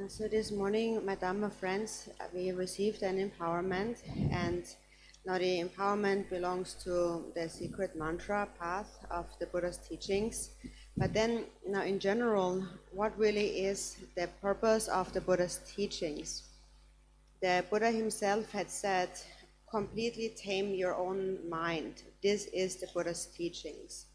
So this morning, my Dhamma friends, we received an empowerment, and now the empowerment belongs to the secret mantra path of the Buddha's teachings. But then, now in general, what really is the purpose of the Buddha's teachings? The Buddha himself had said, completely tame your own mind. This is the Buddha's teachings.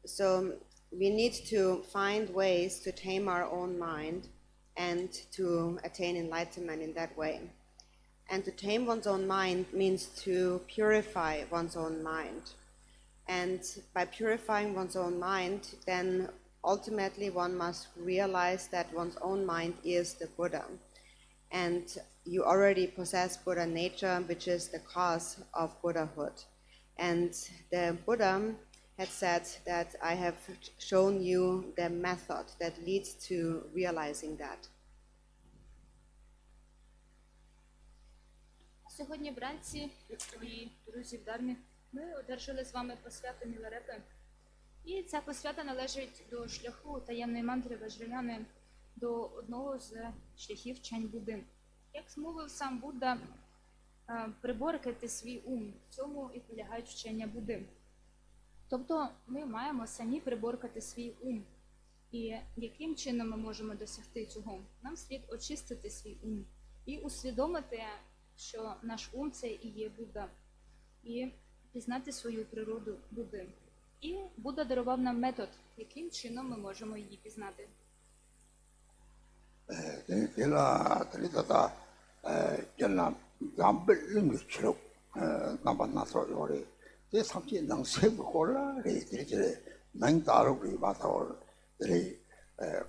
So we need to find ways to tame our own mind and to attain enlightenment in that way. And to tame one's own mind means to purify one's own mind. And by purifying one's own mind, then ultimately one must realize that one's own mind is the Buddha. And you already possess Buddha nature, which is the cause of Buddhahood. And the Buddha had said that I have shown you the method that leads to realizing that. Сьогодні вранці, дорогі друзі в Дармі, ми одержали з вами посвяту Міларепи. І ця посвята належить до шляху таємної мантри Ваджраяни, до одного з шляхів вчень Будди. Як змовив сам Будда, приборкати свій ум, в цьому і полягають вчення Будди. Тобто ми маємо самі приборкати свій ум. І яким чином ми можемо досягти цього? Нам слід очистити свій ум і усвідомити, що наш ум – це і є Будда, і пізнати свою природу Будди. І Будда дарував нам метод, яким чином ми можемо її пізнати. 남반나서 요리 제 삼지 능 세부 골라 이제 능 다루기 와서 이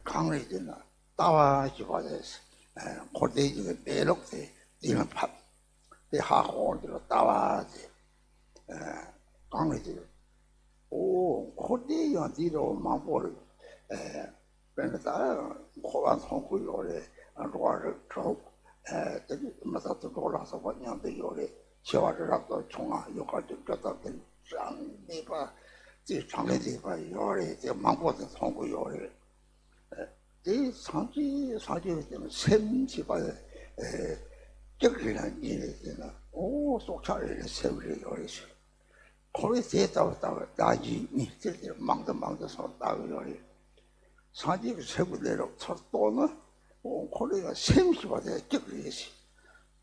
강을 지나 따와 집어서 고대지의 매력대 이런 밥 이 하고들로 따와지 강을 지 오 고대여 뒤로 마보를 그러니까 고반 성구 요리 로아를 쪽 저기 맞아서 돌아서 번역돼 요리 시와르라도 총아 요까지 줬다던 장내봐 이 장내봐 요리 저 망보던 성구 요리 이 상지 때문에 샘지가 적리는 일이잖아 오 속차를 세우려 요리 거기 대다고 나지 밑에 망도 따고 요리 사지를 세부대로 또는 거기가 샘시가 적리지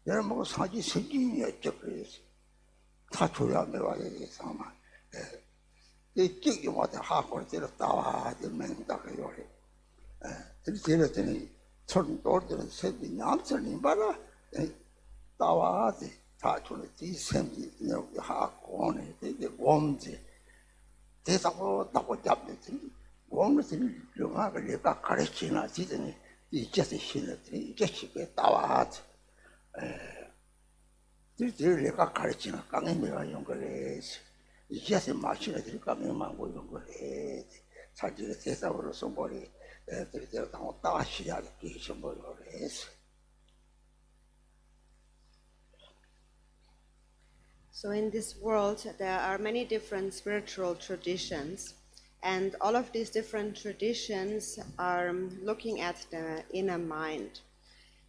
여러분 사지 생기냐 적리지 다 줘야 내가 이게 상마 이 찍이 와서 하고 때로 따와 되면 딱 요리 들으더니 처럼 돌들은 세비 냠설님 봐라 따와지 다 주는 이 샘이 여기 하고는 되게 곰지 대사고 나고 잡는지 곰을 영화를 내가 가르치나 지더니 이제서 신었더니 이제 집에 따와지 들들 내가 가르치나 강의가 연결해서 이제서 마시는 강의만 고 연결해 자기가 대사로 선보리 들들 당고 따시야 계시 뭐래서 So in this world, there are many different spiritual traditions, and all of these different traditions are looking at the inner mind.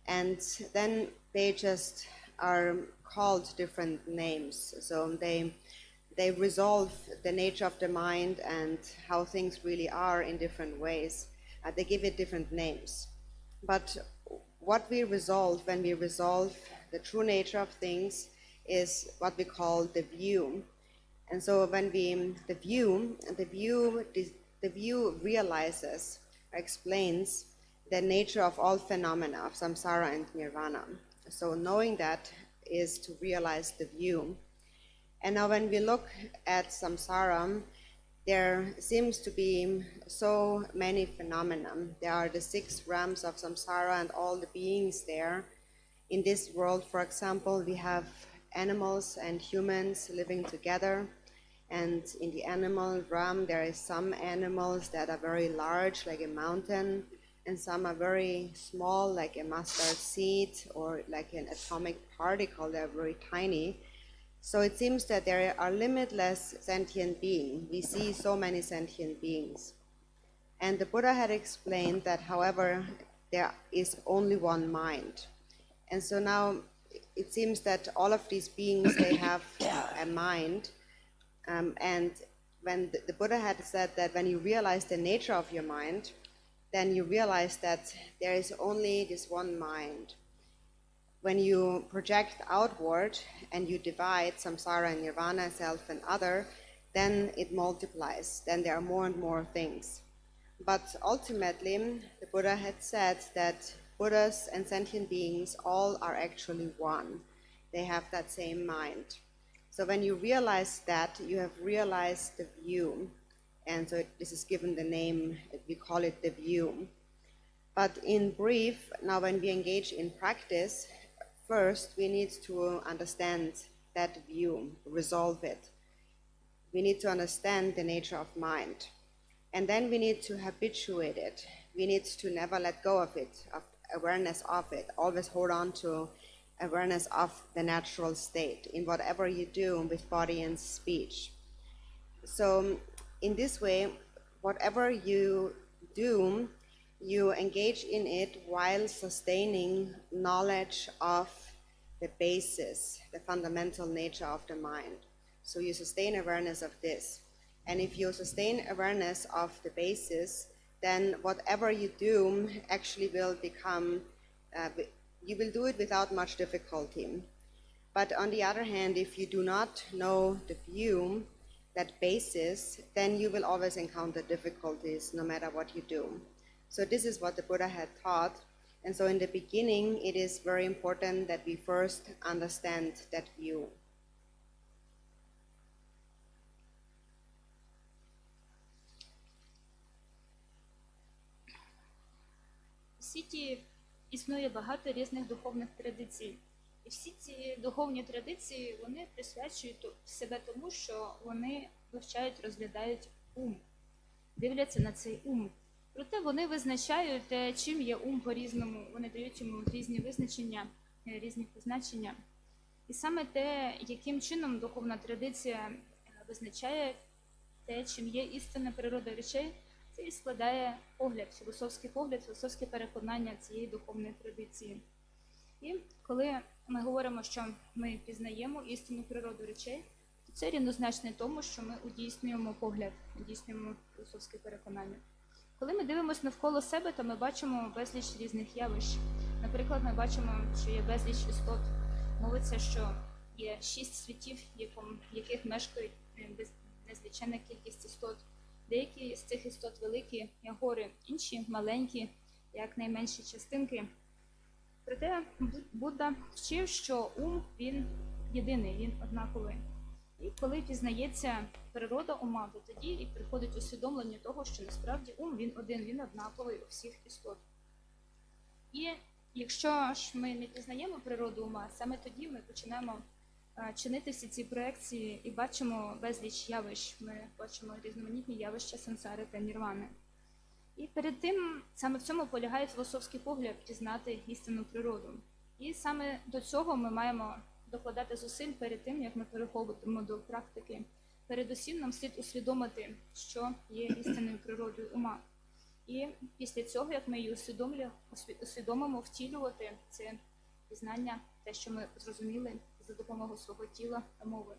And then they just are called different names. So they resolve the nature of the mind and how things really are in different ways. They give it different names. But what we resolve when we resolve the true nature of things is what we call the view. And so when the view realizes or explains the nature of all phenomena of samsara and nirvana. So knowing that is to realize the view. And now when we look at samsara, there seems to be so many phenomena. There are the 6 realms of samsara and all the beings there. In this world, for example, we have animals and humans living together. And in the animal realm, there is some animals that are very large, like a mountain, and some are very small, like a mustard seed or like an atomic particle. They're very tiny. So it seems that there are limitless sentient beings. We see so many sentient beings. And the Buddha had explained that, however, there is only one mind. And so now it seems that all of these beings, they have a mind. And when the Buddha had said that when you realize the nature of your mind, then you realize that there is only this one mind. When you project outward and you divide samsara and nirvana, self and other, then it multiplies. Then there are more and more things. But ultimately, the Buddha had said that Buddhas and sentient beings all are actually one. They have that same mind. So when you realize that, you have realized the view. And so this is given the name, we call it the view. But in brief, now when we engage in practice, first we need to understand that view, resolve it. We need to understand the nature of mind. And then we need to habituate it. We need to never let go of it, of awareness of it. Always hold on to awareness of the natural state in whatever you do with body and speech. So in this way, whatever you do, you engage in it while sustaining knowledge of the basis, the fundamental nature of the mind. So you sustain awareness of this. And if you sustain awareness of the basis, then whatever you do actually will become, you will do it without much difficulty. But on the other hand, if you do not know the view, that basis, then you will always encounter difficulties no matter what you do. So this is what the Buddha had taught. And so in the beginning, it is very important that we first understand that view. світі існує багато різних духовних традицій. І всі ці духовні традиції, вони присвячують себе тому, що вони вивчають, розглядають ум, дивляться на цей ум. Проте вони визначають, чим є ум по-різному, вони дають йому різні визначення, різні позначення. І саме те, яким чином духовна традиція визначає те, чим є істинна природа речей, це і складає погляд, філософське переконання цієї духовної традиції. І коли ми говоримо, що ми пізнаємо істинну природу речей, то це рівнозначно тому, що ми удійснюємо погляд, удійснюємо філософське переконання. Коли ми дивимося навколо себе, то ми бачимо безліч різних явищ. Наприклад, ми бачимо, що є безліч істот. Мовиться, що є 6 світів, в яких мешкають незліченна кількість істот. Деякі з цих істот великі, як гори, інші маленькі, як найменші частинки. Проте Будда вчив, що ум, він єдиний, він однаковий. І коли пізнається природа ума, то тоді і приходить усвідомлення того, що насправді ум, він один, він однаковий у всіх істот. І якщо ж ми не пізнаємо природу ума, саме тоді ми починаємо чинити всі ці проекції і бачимо безліч явищ. Ми бачимо різноманітні явища сансари та нірвани. І перед тим, саме в цьому полягає філософський погляд пізнати істинну природу. І саме до цього ми маємо докладати зусиль перед тим, як ми переходимо до практики. Передусім нам слід усвідомити, що є істинною природою ума. І після цього, як ми її усвідомимо, втілювати це пізнання, те, що ми зрозуміли за допомогою свого тіла та мови.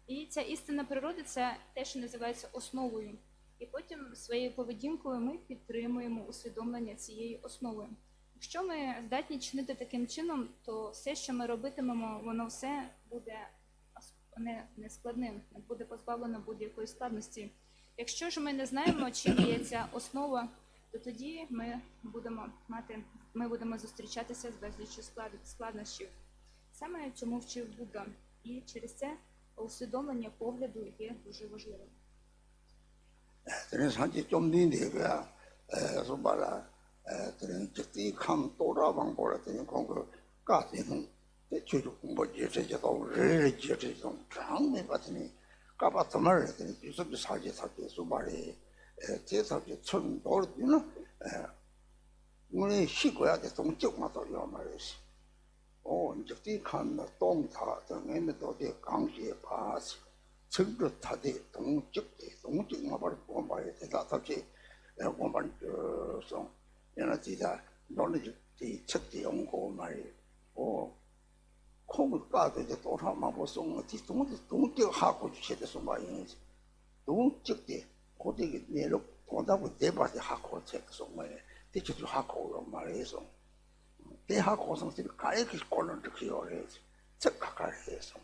І ця істинна природа – це те, що називається основою. І потім своєю поведінкою ми підтримуємо усвідомлення цієї основи. Якщо ми здатні чинити таким чином, то все, що ми робитимемо, воно все буде не складним, не буде позбавлено будь-якої складності. Якщо ж ми не знаємо, чим є ця основа, то тоді ми будемо зустрічатися з безліччю складнощів. Саме цьому вчив Будда. І через це усвідомлення погляду є дуже важливим. Тren sanji chomdin dega subara tren chiti kham tora bang bora tren kong ka tin de chu chu bo je che je dong re je che dong chang me ba tren ka ba tamar tren ju su sa je subare che sa je chun dor ni no ngone shi go ya de dong jiu ma do yo ma re shi o chiti kham na dong ta de me me do de gang xie pa si 측르타대 동직대 동직마 바로 공부해 대다답지 공부를 좀 연하지다 논리지 측대 연구 말이 오 콩을 까도 이제 또 하나 보송 어디 동직 하고 주셔서 말이지 동직대 고대기 내로 돈다고 대바지 하고 책서 말이 대체도 하고 말해서 대하고 성실히 가이기 꼴을 그려래 책 가까이에서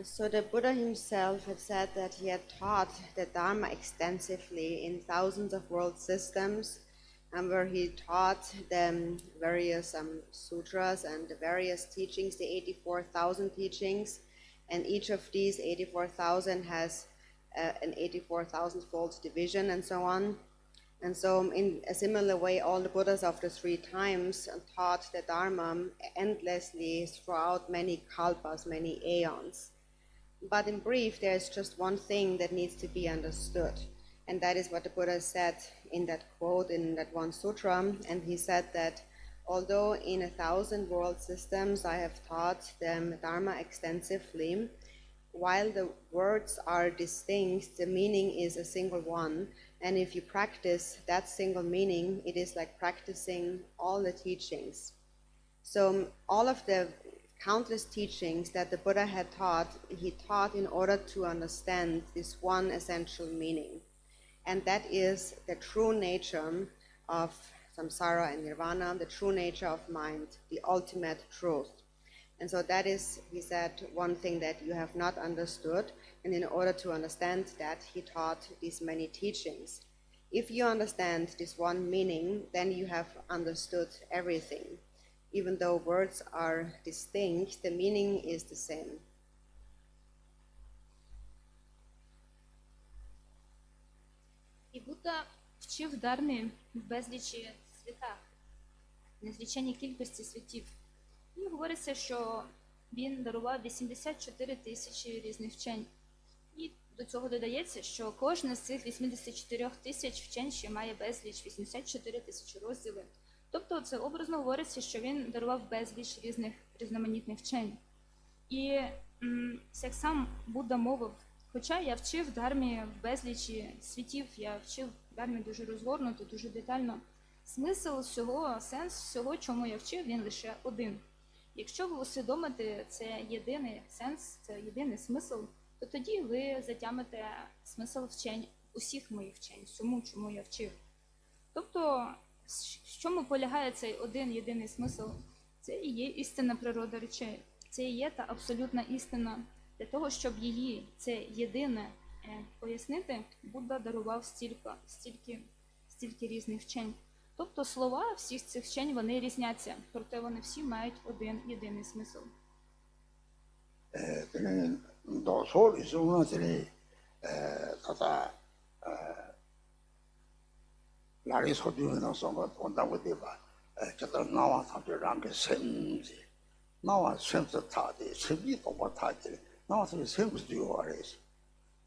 So the Buddha himself had said that he had taught the Dharma extensively in thousands of world systems, and where he taught them various sutras and the various teachings, the 84,000 teachings, and each of these 84,000 has an 84,000-fold division and so on. And so in a similar way, all the Buddhas of the 3 times taught the Dharma endlessly throughout many kalpas, many aeons. But in brief, there's just one thing that needs to be understood. And that is what the Buddha said in that quote, in that one sutra. And he said that although in 1,000 world systems I have taught them Dharma extensively, while the words are distinct, the meaning is a single one. And if you practice that single meaning, it is like practicing all the teachings. So all of the countless teachings that the Buddha had taught, he taught in order to understand this one essential meaning. And that is the true nature of samsara and nirvana, the true nature of mind, the ultimate truth. And so that is, he said, one thing that you have not understood. And in order to understand that, he taught these many teachings. If you understand this one meaning, then you have understood everything. Even though words are distinct, the meaning is the same. І Будда вчив Дармі в безлічі світах, незліченній кількості світів. І говориться, що він дарував 84 тисячі різних вчень. І до цього додається, що кожна з цих 84 тисяч вчень ще має безліч 84 тисячі розділів. Тобто це образно говориться, що він дарував безліч різних різноманітних вчень. І як сам Будда мовив, хоча я вчив Дармі в безлічі світів, я вчив Дармі дуже розгорнуто, дуже детально, смисл всього, сенс всього, чому я вчив, він лише один. Якщо ви усвідомите це єдиний сенс, це єдиний смисл, то тоді ви затямите смисл вчень, усіх моїх вчень, всьому, чому я вчив. Тобто, в чому полягає цей один єдиний смисл? Це і є істинна природа речей. Це і є та абсолютна істина. Для того, щоб її, це єдине, пояснити, Будда дарував стільки різних вчень. Тобто слова всіх цих вчень, вони різняться, проте вони всі мають один єдиний смисл. До солі сумнотері тата 라리 소중한 성과 온다고 되봐. 저도 나와 사람들랑 그 셈지. 나와 셈서 타지. 셈지 도와 타지. 나와서 셈지 요래스.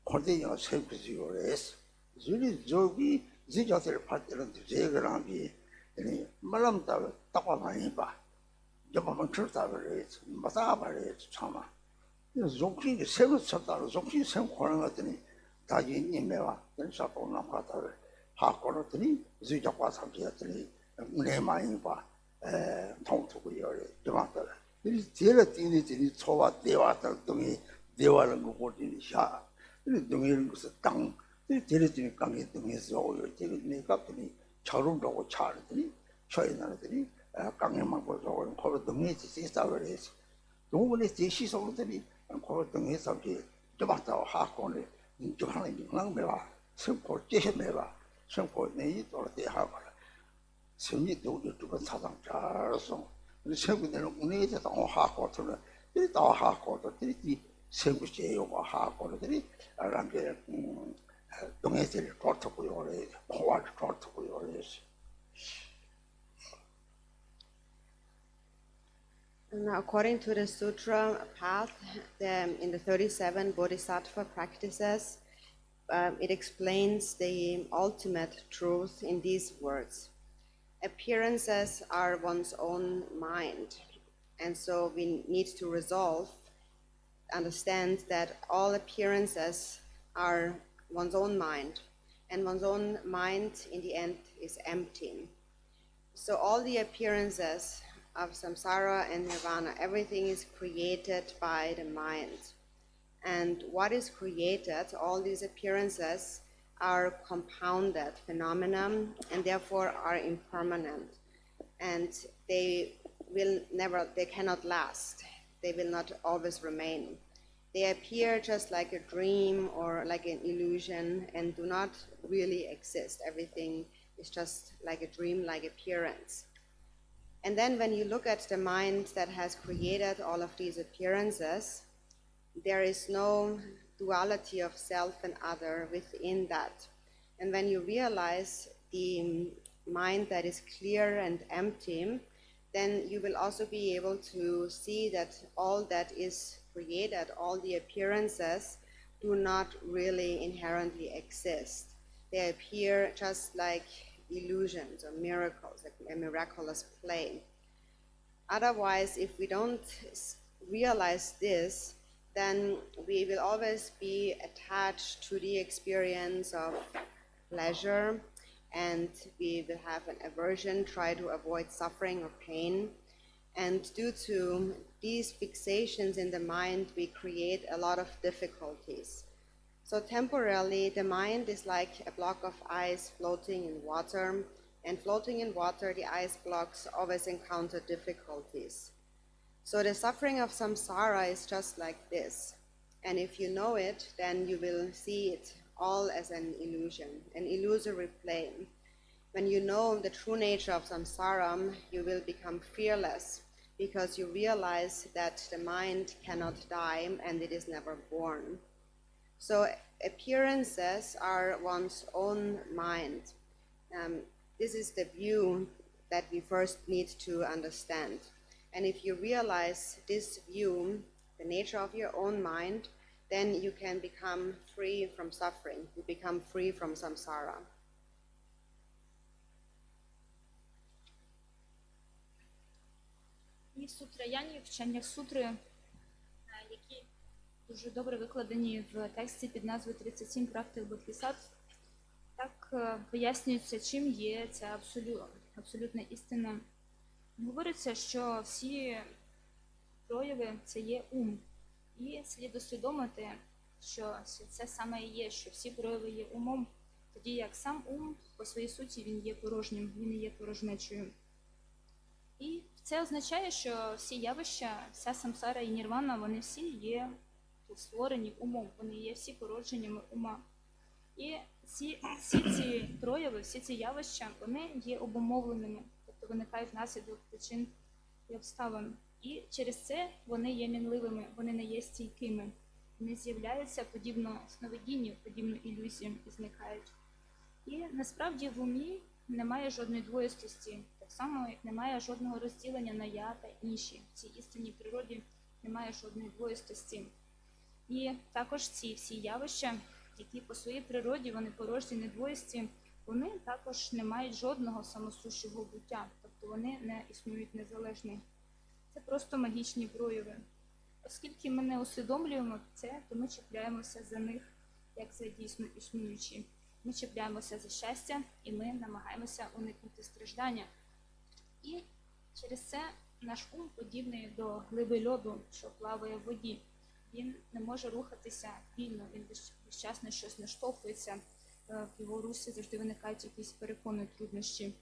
거기요 셈지 요래스. 줄이 저기 지자들 받들은 제거랑이 이 말람다 딱와 많이 봐. 저번만 출다 그래서 맞아 버려서 참아. 그래서 종기 셈을 쳤다로 종기 셈 고는 것들이 다 인내와 연사도 나가다 하고는 지적과 상태들이 내 많이 봐. 통투고 열에 저마다 이 제일 띠니들이 초와 대화들 등이 대화를 거 보더니 샤. 이 등이는 것은 땅 이 제일 강에 등에서 오요 지금 내가 더니 저rum하고 차르더니 저희나들이 강에만 보고 거기 등에 지시사를 해서 동문에 지시소들이 거기 등에서 저마다 하고는 저 하나님 능매와 생포 제시매와 생포 내이 돌아대 하고 생이 도도 두고 사상 잘서 우리 생구들은 운에서 다 하고 들어 다 하고도 들이 생구제요가 하고들이 알게 동해질 거트고요 그래 호와를 거트고요 그래서 Now, according to the Sutra path, in the 37 Bodhisattva practices, it explains the ultimate truth in these words. Appearances are one's own mind, and so we need to understand that all appearances are one's own mind, and one's own mind in the end is empty. So all the appearances of samsara and nirvana, everything is created by the mind. And what is created, all these appearances, are compounded phenomena and therefore are impermanent. And they cannot last. They will not always remain. They appear just like a dream or like an illusion and do not really exist. Everything is just like a dream-like appearance. And then when you look at the mind that has created all of these appearances, there is no duality of self and other within that. And when you realize the mind that is clear and empty, then you will also be able to see that all that is created, all the appearances, do not really inherently exist. They appear just like illusions or miracles, like a miraculous play. Otherwise, if we don't realize this, then we will always be attached to the experience of pleasure, and we will have an aversion, try to avoid suffering or pain. And due to these fixations in the mind, we create a lot of difficulties. So temporarily, the mind is like a block of ice floating in water, and floating in water, the ice blocks always encounter difficulties. So the suffering of samsara is just like this. And if you know it, then you will see it all as an illusion, an illusory play. When you know the true nature of samsara, you will become fearless, because you realize that the mind cannot die and it is never born. So appearances are one's own mind. This is the view that we first need to understand. And if you realize this view, the nature of your own mind, then you can become free from suffering. You become free from samsara. І сутраяні, вчення сутри, які дуже добре викладені в тексті під назвою 37 практик бодхісаттв, так пояснюється, чим є ця абсолютна істина. Говориться, що всі прояви – це є ум. І слід усвідомити, що це саме і є, що всі прояви є умом, тоді як сам ум по своїй суті він є порожнім, він не є порожнечою. І це означає, що всі явища, вся самсара і нірвана, вони всі є створені умом, вони є всі породженнями ума. І всі ці прояви, всі ці явища, вони є обумовленими, тобто виникають внаслідок причин і обставин. І через це вони є мінливими, вони не є стійкими. Вони з'являються подібно сновидінню, подібно ілюзіям і зникають. І насправді в умі немає жодної двоїстості, так само, як немає жодного розділення на я та інші. В цій істинній природі немає жодної двоїстості. І також ці всі явища, які по своїй природі вони порожні, недвоїсті, вони також не мають жодного самосущого буття, тобто вони не існують незалежно. Це просто магічні прояви. Оскільки ми не усвідомлюємо це, то ми чіпляємося за них, як за дійсно існуючі. Ми чіпляємося за щастя, і ми намагаємося уникнути страждання. І через це наш ум подібний до глиби льоду, що плаває в воді. Він не може рухатися вільно, він весь час на щось наштовхується, в його русі завжди виникають якісь перепони, труднощі.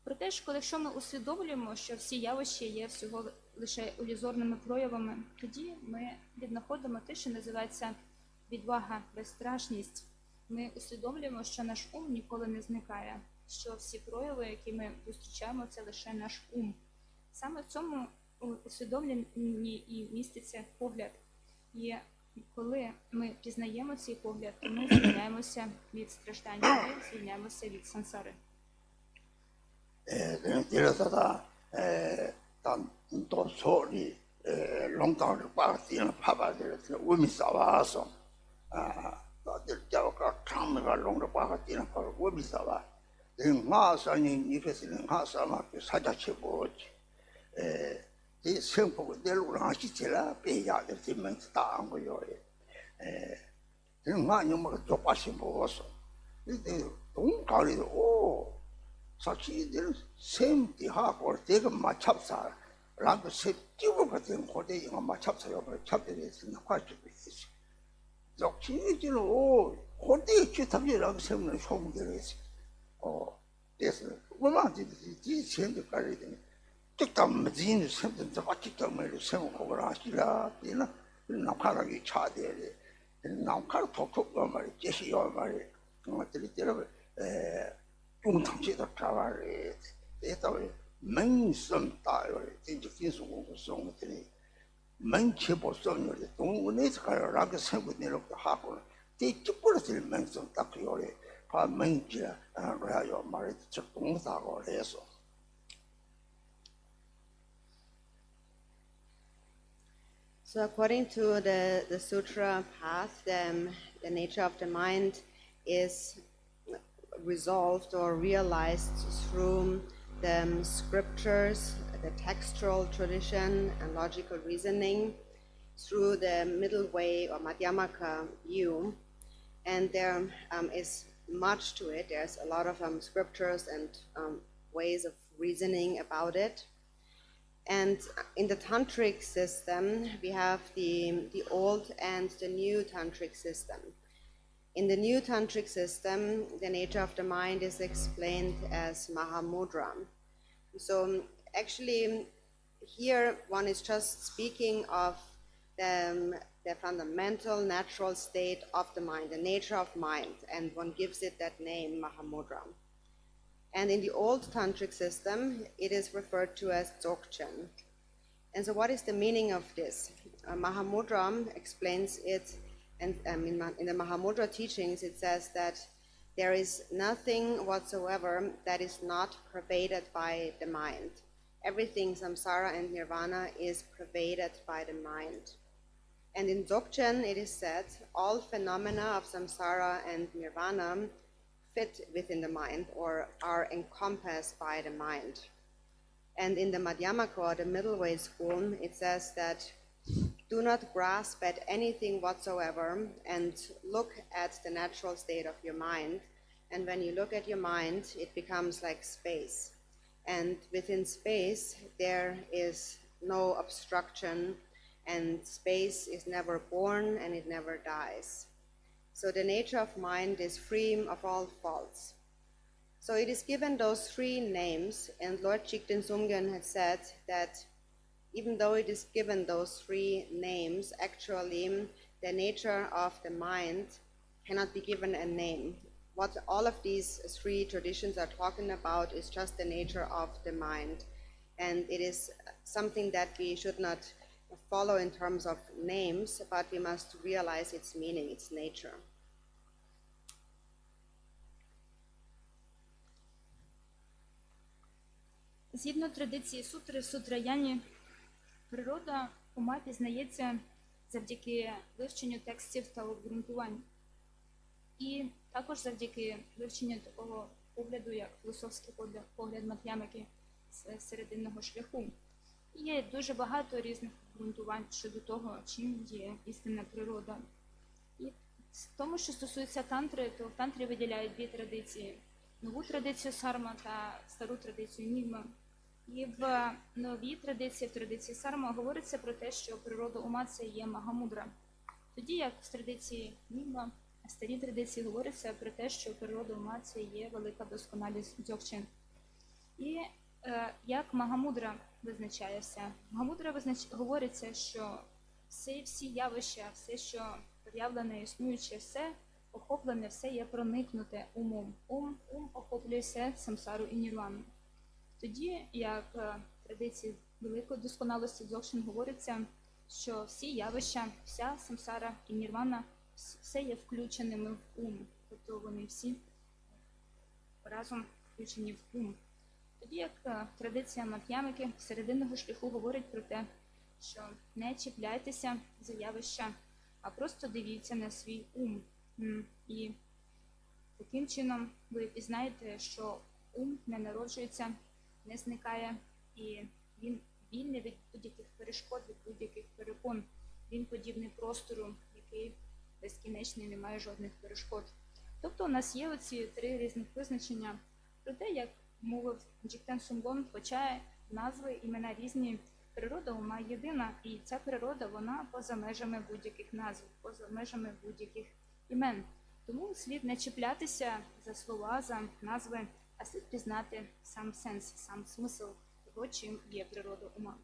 Проте ж, якщо ми усвідомлюємо, що всі явища є всього лише ілюзорними проявами, тоді ми віднаходимо те, що називається відвага, безстрашність. Ми усвідомлюємо, що наш ум ніколи не зникає, що всі прояви, які ми зустрічаємо, це лише наш ум. Саме в цьому усвідомленні і міститься погляд. І коли ми пізнаємо цей погляд, то ми звільняємося від страждання, ми звільняємося від сансари. 그래서 또 소리 롱당을 빠지는 파바들 우미 싸와서 다들 자가 참가 롱을 빠지는 파 우미 싸와 응마산이 이것은 하사마 사자체 보지 이 생포고 내로랑 하시지라 빼야들 지면 다한 거요 응마니 뭐 좁아시 보고서 이제 동가리도 오 사실은 샘티 하고 내가 맞잡사 라도 세 찌고 같은 고대 영화 맞잡사요 잡대에서 나가지고 있어. 역시는 오 고대 기타비라고 세우는 소문들이 있어. 그래서 얼마든지 이 생각까지 되네. 특담진 샘든 저 같이담을 세우고 하시라. 이나 나카라기 차대래. 나카라 톡톡도 말이 제시요 말이 그것들이 때려 중탕치도 잡아래. 대답을 맹선 따요. 진짜 계속 송들이 맹치 보선을 동원해서 가라고 세고 내려고 하고 대축부를 맹선 딱요래. 바 맹지라 그래요. 말이 적동사고 해서 So according to the sutra path, the nature of the mind is resolved or realized through the scriptures, the textual tradition and logical reasoning, through the middle way or madhyamaka view. And there is much to it. There's a lot of scriptures and ways of reasoning about it. And in the tantric system, we have the old and the new tantric system. In the new tantric system, the nature of the mind is explained as mahamudra. So actually, here one is just speaking of the fundamental natural state of the mind, the nature of mind, and one gives it that name, mahamudra. And in the old tantric system, it is referred to as dzogchen. And so what is the meaning of this? Mahamudra explains it And in the Mahamudra teachings, it says that there is nothing whatsoever that is not pervaded by the mind. Everything, samsara and nirvana, is pervaded by the mind. And in Dzogchen, it is said, all phenomena of samsara and nirvana fit within the mind or are encompassed by the mind. And in the Madhyamaka, or the middle way school, it says that do not grasp at anything whatsoever and look at the natural state of your mind. And when you look at your mind, it becomes like space. And within space, there is no obstruction, and space is never born and it never dies. So the nature of mind is free of all faults. So it is given those three names, and Lord Jigten Sumgyen had said that even though it is given those three names, actually the nature of the mind cannot be given a name. What all of these three traditions are talking about is just the nature of the mind. And it is something that we should not follow in terms of names, but we must realize its meaning, its nature. Згідно традиції сутри, в сутраяні, природа ума пізнається завдяки вивченню текстів та обґрунтувань. І також завдяки вивченню такого погляду, як філософський погляд Мад'ямики з серединного шляху. І є дуже багато різних обґрунтувань щодо того, чим є істинна природа. І з тому, що стосується тантри, то в тантрі виділяють дві традиції. Нову традицію сарма та стару традицію нігма. І в новій традиції, в традиції сарма, говориться про те, що природа ума – це є магамудра. Тоді, як в традиції нігма, в старій традиції говориться про те, що природа ума – це є велика досконалість Дзogchen. І як магамудра визначається? Магамудра говориться, що всі явища, все, що проявлене, існуюче, все охоплене, все є проникнуте умом. Ум охоплює все самсару і нірвану. Тоді, як в традиції великої досконалості Dzogchen говориться, що всі явища, вся самсара і нірвана, все є включеними в ум. Тобто вони всі разом включені в ум. Тоді, як традиція Мад'ямики серединного шляху говорить про те, що не чіпляйтеся за явища, а просто дивіться на свій ум. І таким чином ви пізнаєте, що ум не народжується, не зникає, і він вільний від будь-яких перешкод, від будь-яких перепон. Він подібний простору, який безкінечний, не має жодних перешкод. Тобто у нас є оці три різних визначення про те, як мовив Джіктен Сумгон, хоча назви, імена різні, природа ума єдина, і ця природа, вона поза межами будь-яких назв, поза межами будь-яких імен. Тому слід не чіплятися за слова, за назви, а слід пізнати сам сенс, сам смисл того, чим є природа ума.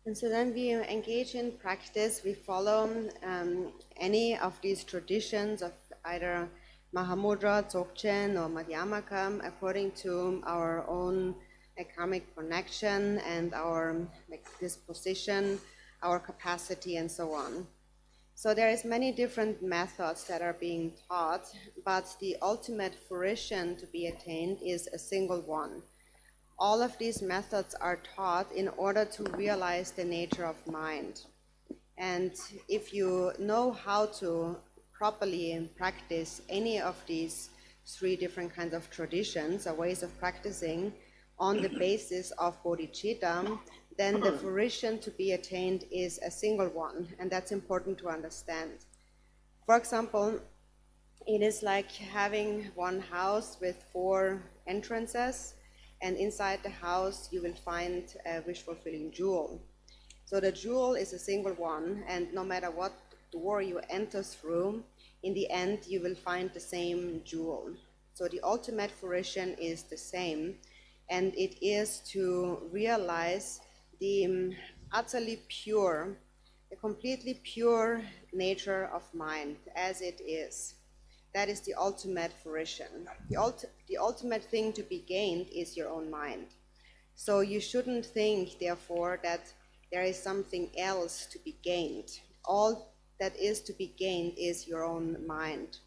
And so then we engage in practice, we follow any of these traditions of either Mahamudra, Dzogchen, or Madhyamaka according to our own karmic connection and our disposition, our capacity, and so on. So there is many different methods that are being taught, but the ultimate fruition to be attained is a single one. All of these methods are taught in order to realize the nature of mind. And if you know how to properly practice any of these three different kinds of traditions or ways of practicing on the basis of bodhicitta, then the fruition to be attained is a single one, and that's important to understand. For example, it is like having one house with 4 entrances, and inside the house you will find a wish-fulfilling jewel. So the jewel is a single one, and no matter what door you enter through, in the end you will find the same jewel. So the ultimate fruition is the same, and it is to realize the utterly pure, the completely pure nature of mind as it is. That is the ultimate fruition. The ultimate thing to be gained is your own mind. So you shouldn't think, therefore, that there is something else to be gained. All that is to be gained is your own mind.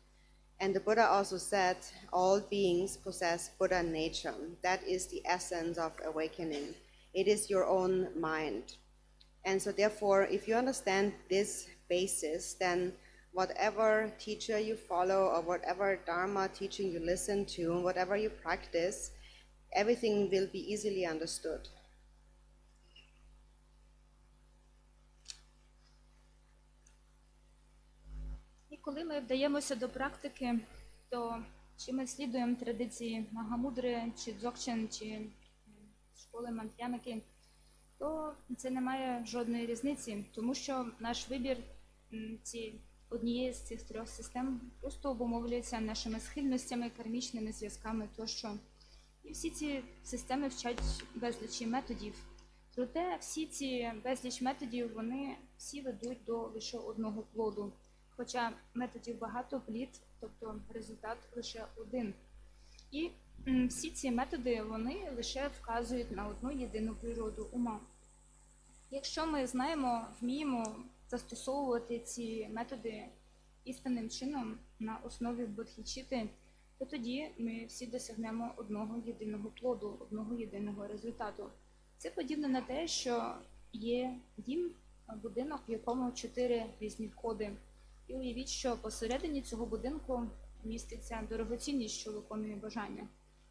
And the Buddha also said, all beings possess Buddha nature. That is the essence of awakening. It is your own mind. And so therefore, if you understand this basis, then whatever teacher you follow or whatever Dharma teaching you listen to, whatever you practice, everything will be easily understood. І коли ми вдаємося до практики, то чи ми слідуємо традиції магамудри, чи дзогчен, чи школи мантряники, то це не має жодної різниці, тому що наш вибір однієї з цих 3 систем просто обумовлюється нашими схильностями, кармічними зв'язками тощо. І всі ці системи вчать безлічі методів. Проте всі ці безліч методів, вони всі ведуть до лише одного плоду. Хоча методів багато, плід, тобто результат лише один. І всі ці методи, вони лише вказують на одну єдину природу ума. Якщо ми знаємо, вміємо застосовувати ці методи істинним чином на основі бодхічити, то тоді ми всі досягнемо одного єдиного плоду, одного єдиного результату. Це подібно на те, що є дім, будинок, в якому 4 різні входи. І уявіть, що посередині цього будинку міститься дорогоцінність, що виконує бажання.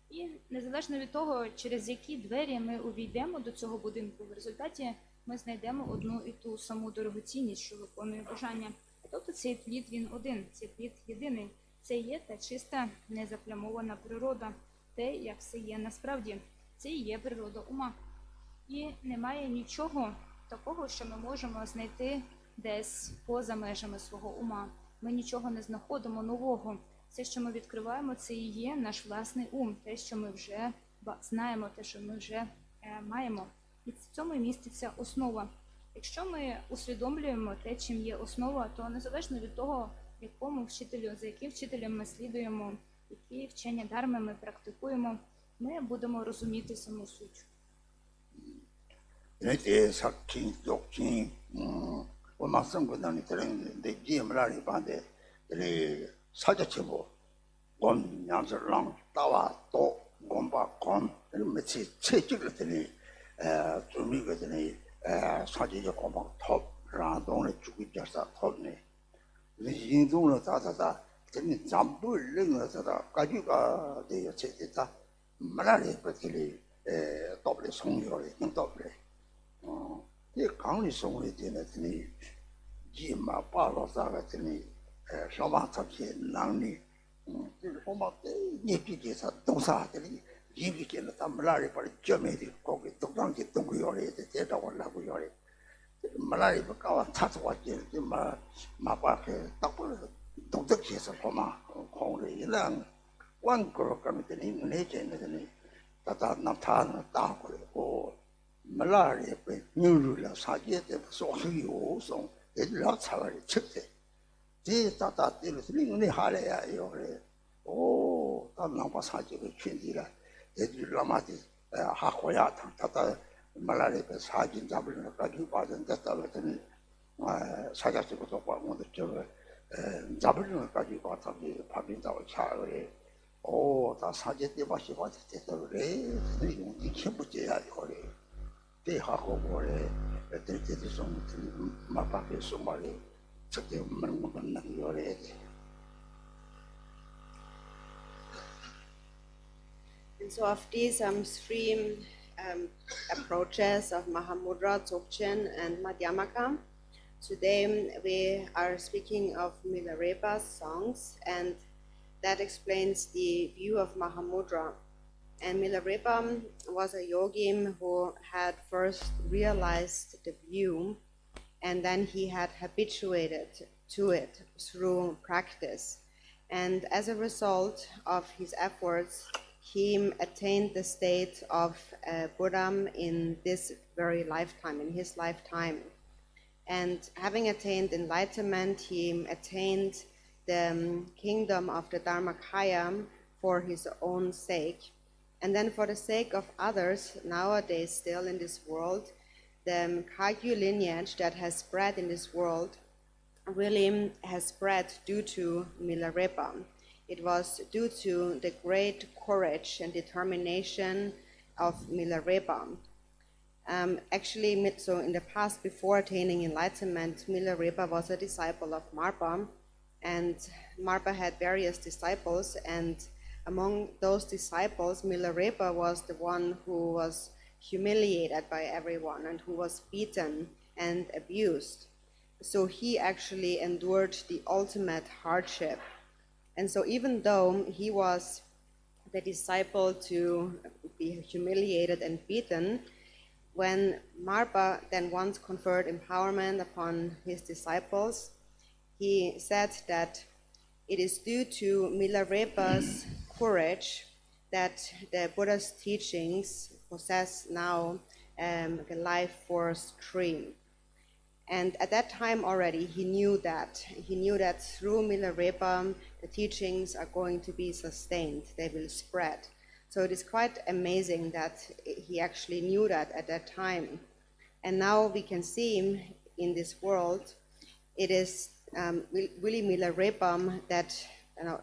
І незалежно від того, через які двері ми увійдемо до цього будинку, в результаті ми знайдемо одну і ту саму дорогоцінність, що виконує бажання. Тобто цей плід він один, цей плід єдиний. Це є та чиста, незаплямована природа, те, як все є насправді. Це і є природа ума. І немає нічого такого, що ми можемо знайти десь поза межами свого ума. Ми нічого не знаходимо нового. Все, що ми відкриваємо, це і є наш власний ум, те, що ми вже знаємо, те, що ми вже маємо. І в цьому міститься основа. Якщо ми усвідомлюємо те, чим є основа, то незалежно від того, якому вчителю, за яким вчителем ми слідуємо, які вчення дарми ми практикуємо, ми будемо розуміти саму суть. Миларепи 가와 찾아왔지. 마바케 딱불 동덕해서 보마 공을 이랑 원그로 가면 되니 내제는 다다 나타나 따고 Mиларепи 뉴르라 사제데 소수요송 애들아 차가리 쳤대. 제 다다 때문에 하래야 요래. 오, 단나파 사제가 춘디라. 애들 라마디 하고야 다다 Mиларепи 사진 잡으려고 가지고 받은 데다가 사자식으로 오늘 저 잡으려는 가지고 와서 밥인다고 차를 다 사제 때 마시 와서 그래 이게 힘부지야 그래 대하고 그래 애들이 좀 마파게 소말이 저게 먹는 거래. And so of these three approaches of Mahamudra, Dzogchen, and Madhyamaka, today we are speaking of Milarepa's songs, and that explains the view of Mahamudra. And Milarepa was a yogin who had first realized the view, and then he had habituated to it through practice. And as a result of his efforts, he attained the state of Buddha in this very lifetime, in his lifetime. And having attained enlightenment, he attained the kingdom of the Dharmakaya for his own sake. And then for the sake of others, nowadays still in this world, the Kagyü lineage that has spread in this world really has spread due to Milarepa. It was due to the great courage and determination of Milarepa. Actually, so in the past, before attaining enlightenment, Milarepa was a disciple of Marpa, and Marpa had various disciples, and among those disciples, Milarepa was the one who was humiliated by everyone and who was beaten and abused. So he actually endured the ultimate hardship. And so even though he was the disciple to be humiliated and beaten, when Marpa then once conferred empowerment upon his disciples, he said that it is due to Milarepa's courage that the Buddha's teachings possess now a life force stream. And at that time already, he knew that. He knew that through Milarepa, the teachings are going to be sustained. They will spread. So it is quite amazing that he actually knew that at that time. And now we can see in this world, it is really Milarepa that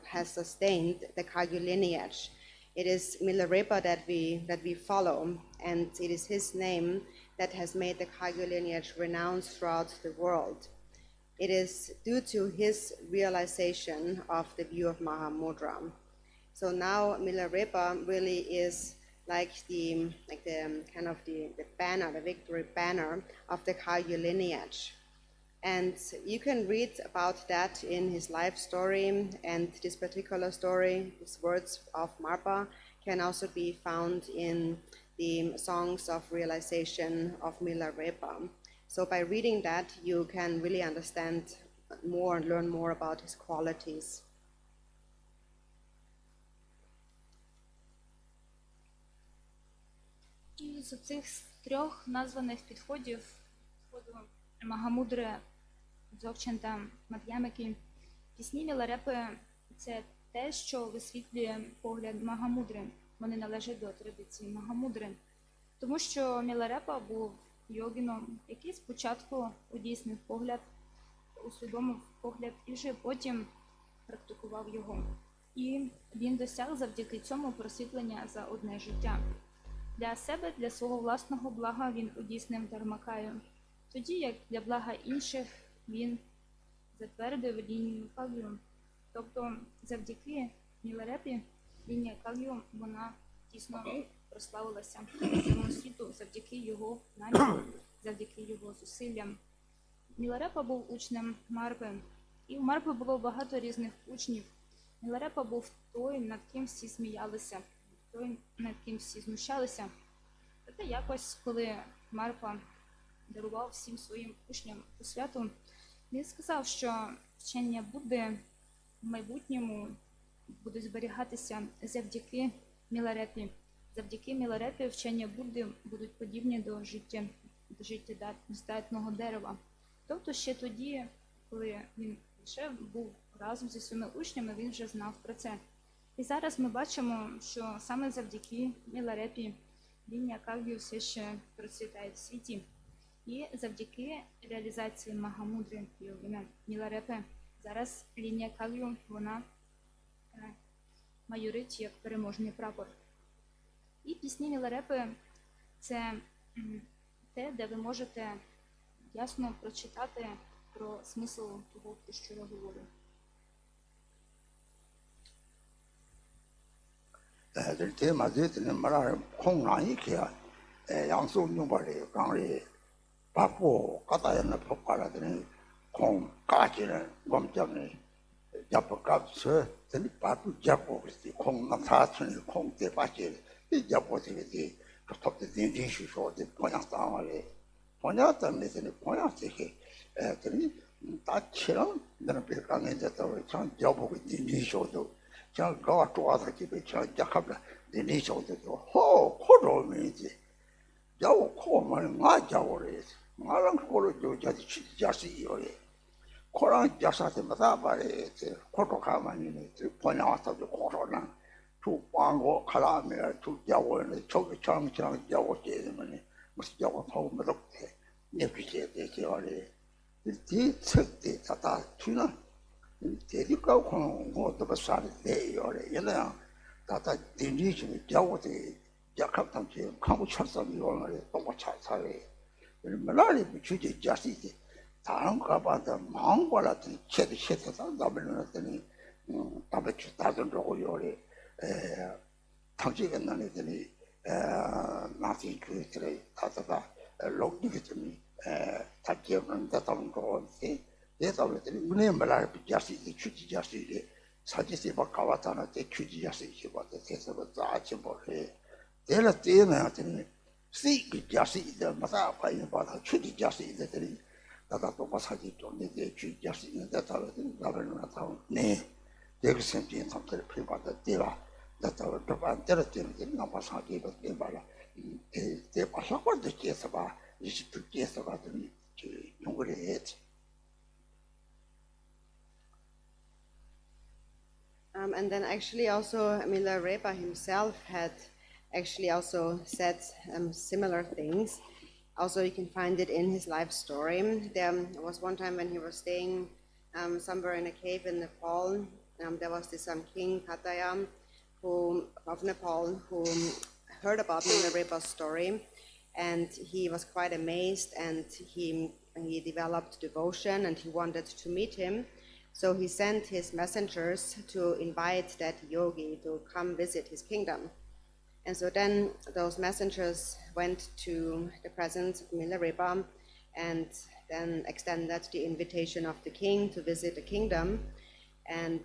has sustained the Kagyü lineage. It is Milarepa that we follow, and it is his name that has made the Kagyü lineage renowned throughout the world. It is due to his realization of the view of Mahamudra. So now Milarepa really is like the kind of the banner, the victory banner of the Kagyü lineage. And you can read about that in his life story, and this particular story, his words of Marpa, can also be found in the songs of realization of Milarepa. So by reading that, you can really understand more and learn more about his qualities. І з цих трьох названих підходів, Магамудри, Дзогчен та Мад'ямаки, пісні Міларепи – це те, що висвітлює погляд Магамудри. Вони належать до традиції Магамудри. Тому що Міларепа був йогіном, який спочатку удійснив погляд, усвідомив погляд і вже потім практикував його. І він досяг завдяки цьому просвітлення за одне життя. Для себе, для свого власного блага він удійснив Дharmakаю. Тоді, як для блага інших, він затвердив лінію Kagyü. Тобто, завдяки Міларепі, лінія Kagyü, вона дійсно прославилася всьому світу завдяки його наміру, завдяки його зусиллям. Міларепа був учнем Марпи, і у Марпи було багато різних учнів. Міларепа був той, над ким всі сміялися, той, над ким всі знущалися. Проте якось, коли Марпа дарував всім своїм учням посвяту, він сказав, що вчення Будди в майбутньому буде зберігатися завдяки Міларепі. Завдяки Міларепі вчення Будди будуть подібні до життєздатного дерева. Тобто ще тоді, коли він лише був разом зі своїми учнями, він вже знав про це. І зараз ми бачимо, що саме завдяки Міларепі лінія Kagyü все ще процвітає в світі. І завдяки реалізації магамудри йогіна Міларепи зараз лінія Kagyü, вона майорить як переможний прапор. І пісні Міларепи – це те, де ви можете ясно прочитати про смисл того, про що я говорю. 대마제는 말하는 콩나이키야 양수 용발이 강리 바꾸 가다야는 폭발하더니 콩 까지는 멈정이 잡고갑서 되니 바꾸 잡고 그랬지 콩나 사천이 콩대 빠지 이 잡고 되겠지 그렇게 된지시 소리 그냥 상황에 그냥 때문에 그냥 되게 되니 다치랑 내가 별강에 됐다고 참 잡고 있는 쇼도 저 가와 좋아서 집에 저 약합니다. 네 쇼도 호 코로미지 야오 코만 맞아오래 말랑 코로 저기 자시요 코랑 자사한테 맞아 봐래 코로 가만히 번야와서도 코로나 두 광고 가라메 두 야오는 저기 장장 야오 때문에 무슨 야오 타고 먹게 내비게 되지요래 이 책대 다다 주나 대리가 공부도 살래요. 얘는 다다 디니지 자고대 약합당지 강부 철선 이원을 동고 차차래. 얼마나 주제 자시지 다른 가봐도 망고라든 체도 나버렸더니 답에 다른 거요래. 당시에 나네더니 나시 그들이 다다가 로기더니 다기는 다던 거지. 예사들이 문에 말할 비자시 취지 자시리 사지시 바카와타나 때 취지 자시시 바데 세서가 자치 버해 내가 때는 시기 자시데 마사 파인 바다 취지 자시들이 다다 또 마사지 좀 내게 취지 자시는데 다른 나버는 나타오 네 내가 생긴 상태를 피바다 때라 나타오 또반 때렸더니 나 마사지 받게 봐라 대 마사고도 계속 봐 이시 듣게서 가더니 용거리 했지. And then actually also Milarepa himself had actually also said similar things. Also you can find it in his life story. There was one time when he was staying somewhere in a cave in Nepal. There was this king Kataya of Nepal who heard about Milarepa's story, and he was quite amazed, and he developed devotion, and he wanted to meet him. So he sent his messengers to invite that yogi to come visit his kingdom. And so then those messengers went to the presence of Milarepa and then extended the invitation of the king to visit the kingdom. And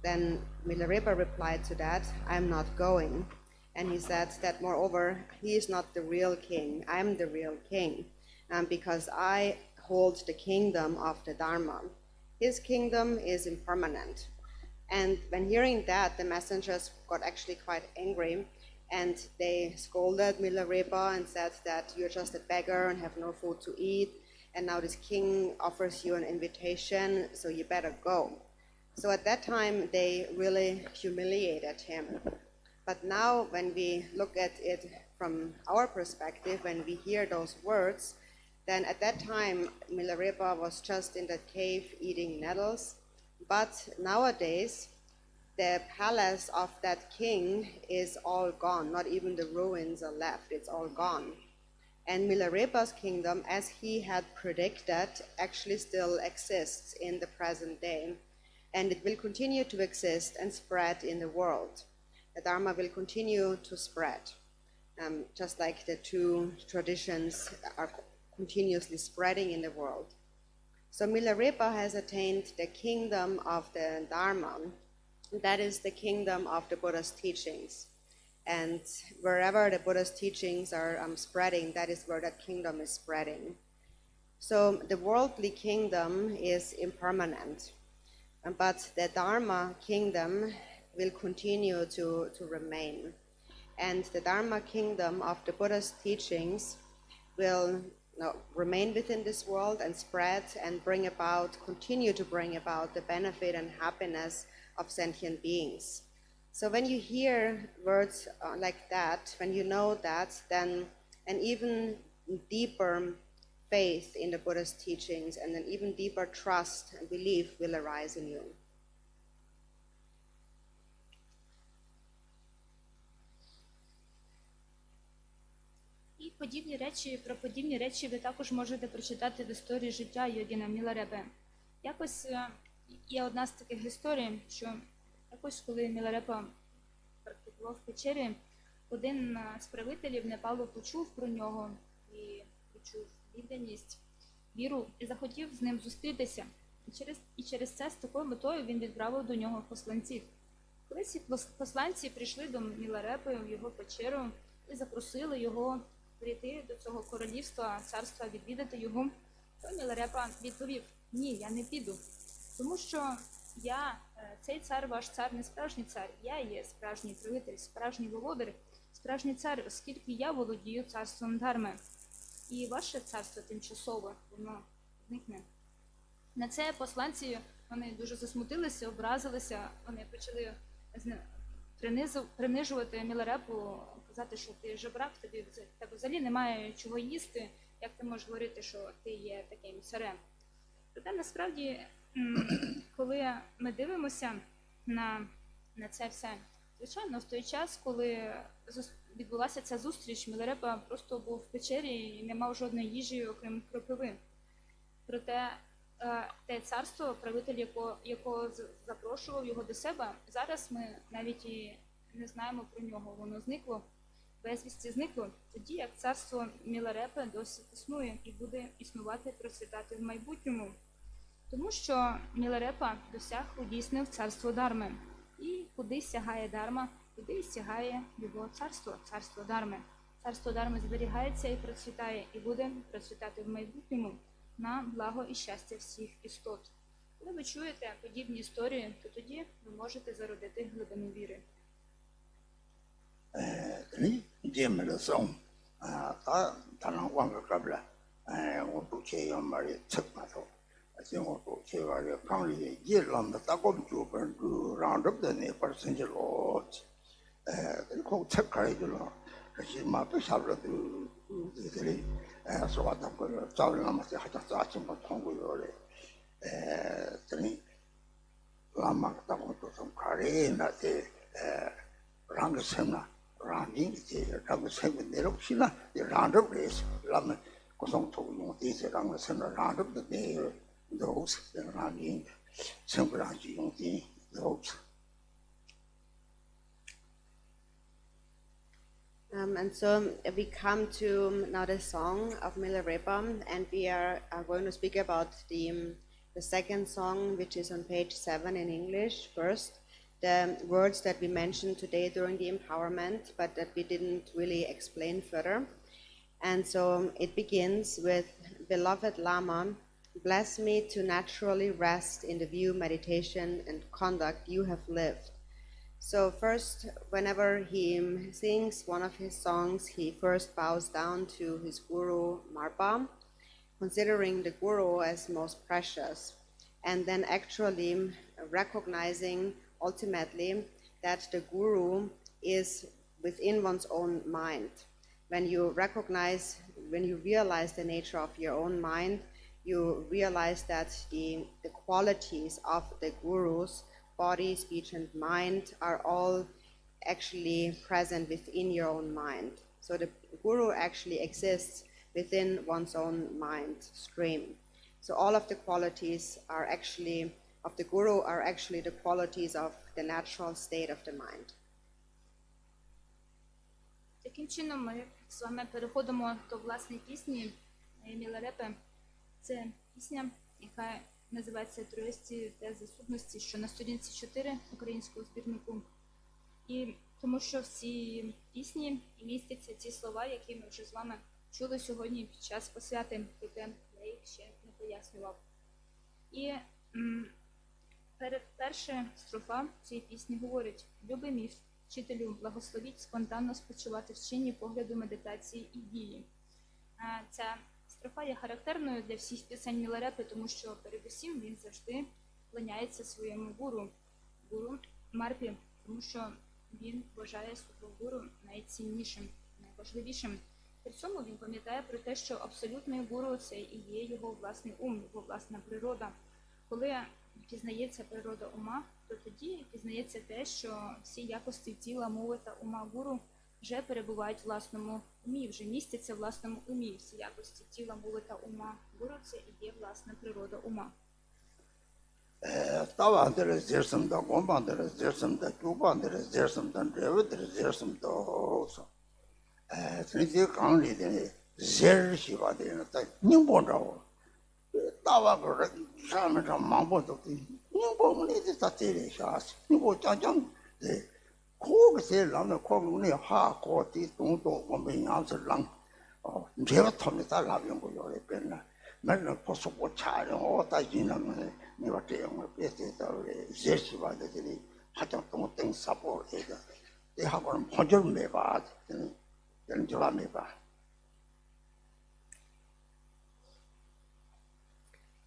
then Milarepa replied to that, "I'm not going." And he said that moreover, he is not the real king, I'm the real king, because I hold the kingdom of the Dharma. His kingdom is impermanent. And when hearing that, the messengers got actually quite angry, and they scolded Milarepa and said that you're just a beggar and have no food to eat, and now this king offers you an invitation, so you better go. So at that time, they really humiliated him. But now when we look at it from our perspective, when we hear those words, then at that time, Milarepa was just in that cave eating nettles. But nowadays, the palace of that king is all gone. Not even the ruins are left. It's all gone. And Milarepa's kingdom, as he had predicted, actually still exists in the present day. And it will continue to exist and spread in the world. The Dharma will continue to spread, just like the two traditions are continuously spreading in the world. So Milarepa has attained the kingdom of the Dharma. That is the kingdom of the Buddha's teachings. And wherever the Buddha's teachings are spreading, that is where that kingdom is spreading. So the worldly kingdom is impermanent, but the Dharma kingdom will continue to remain. And the Dharma kingdom of the Buddha's teachings will remain within this world and spread and continue to bring about the benefit and happiness of sentient beings. So when you hear words like that, when you know that, then an even deeper faith in the Buddha's teachings, and an even deeper trust and belief will arise in you. І про подібні речі ви також можете прочитати в історії життя йогіна Міларепи. Якось є одна з таких історій, що якось коли Міларепа практикував в печері, один з правителів Непалу почув про нього і почув відданість, віру і захотів з ним зустрітися. І через це з такою метою він відправив до нього посланців. Коли ці посланці прийшли до Міларепи в його печеру і запросили його прийти до цього королівства, царства, відвідати його, то Міларепа відповів: «Ні, я не піду, тому що цей цар, ваш цар, не справжній цар, я є справжній правитель, справжній володар, справжній цар, оскільки я володію царством Дхарми, і ваше царство тимчасове, воно зникне». На це посланці, вони дуже засмутилися, образилися, вони почали принижувати Міларепу, казати, що ти жебрак, тобі тебе взагалі немає чого їсти, як ти можеш говорити, що ти є таким царем. Проте насправді, коли ми дивимося на це все, звичайно, в той час, коли відбулася ця зустріч, Міларепа просто був в печері і не мав жодної їжі, окрім кропиви. Проте те царство, правитель якого запрошував його до себе, зараз ми навіть і не знаємо про нього, воно зникло, безвісті зникло, тоді як царство Міларепи досі існує і буде існувати, процвітати в майбутньому. Тому що Міларепа досяг, удійснив царство Дхарми. І куди сягає Дхарма, туди сягає його царство, царство Дхарми. Царство Дхарми зберігається і процвітає, і буде процвітати в майбутньому на благо і щастя всіх істот. Коли ви чуєте подібні історії, то тоді ви можете зародити глибину віри. And so we come to now the song of Milarepa, and we are going to speak about the second song, which is on page 7 in English first. The words that we mentioned today during the empowerment, but that we didn't really explain further. And so it begins with, "Beloved Lama, bless me to naturally rest in the view, meditation, and conduct you have lived." So first, whenever he sings one of his songs, he first bows down to his guru, Marpa, considering the guru as most precious, and then actually recognizing ultimately that the guru is within one's own mind. When you realize the nature of your own mind, you realize that the qualities of the guru's body, speech, and mind are all actually present within your own mind. So the guru actually exists within one's own mind stream. So all of the qualities of the guru are actually the qualities of the natural state of the mind. Таким чином ми з вами переходимо до власної пісні Міларепи. Це пісня, яка називається «Троєсті тези сутності», що на сторінці 4 українського збірнику. І тому що в цій пісні містяться ці слова, які ми вже з вами чули сьогодні під час посвяти, проте я їх ще не пояснював. І перша строфа цієї пісні говорить: «Любий мій вчителю, благословіть спонтанно спочивати в чині погляду, медитації і дії». Ця строфа є характерною для всіх пісень Міларепи, тому що передусім він завжди вклоняється своєму гуру Марпі, тому що він вважає свого гуру найціннішим, найважливішим. При цьому він пам'ятає про те, що абсолютний гуру – це і є його власний ум, його власна природа. Коли пізнається природа ума, то тоді пізнається те, що всі якості тіла, мови та ума гуру вже перебувають в власному умі, вже містяться в власному умі. Всі якості тіла, мови та ума гуру – це і є власна природа ума. Тавандere zersam da gombandere zersam da chubandere zersam da revedere zersam da so trinje kangli de zer shiba de ta ningbo zao tawa go shama zha mangbo do de ningbo ni de ta de sha ningbo jiang jiang de ko ge se lang de ko ni ha ko ti dong dong wo men yang zhe lang je ba tong de da la yong go yo le ben na 맨날 고속고 차량 오다 지나면 내가 대형을 뺐다 그래 제시바들이 화장동 땡 사보 해가 대하고는 본절 매봐 되는 줄 매봐.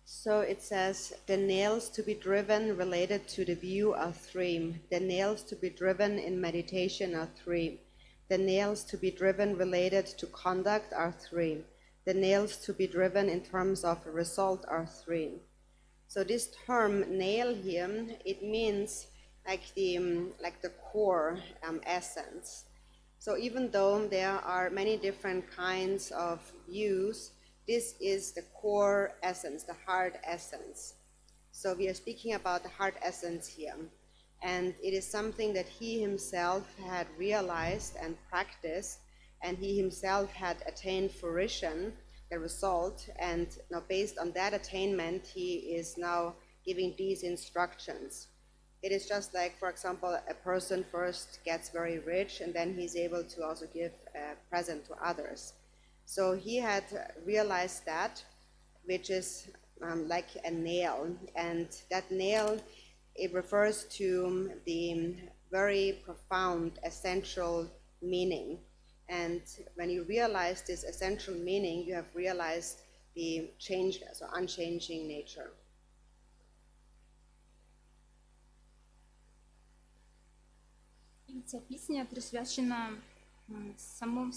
So it says, the nails to be driven related to the view are three. The nails to be driven in meditation are three. The nails to be driven related to conduct are three. The nails to be driven in terms of a result are three. So this term nail here, it means like the core essence. So even though there are many different kinds of views, this is the core essence, the heart essence. So we are speaking about the heart essence here. And it is something that he himself had realized and practiced, and he himself had attained fruition, the result, and now based on that attainment, he is now giving these instructions. It is just like, for example, a person first gets very rich, and then he's able to also give a present to others. So he had realized that, which is like a nail, and that nail, it refers to the very profound essential meaning. And when you realize this essential meaning, you have realized the changeless or unchanging nature. І ця пісня присвячена самій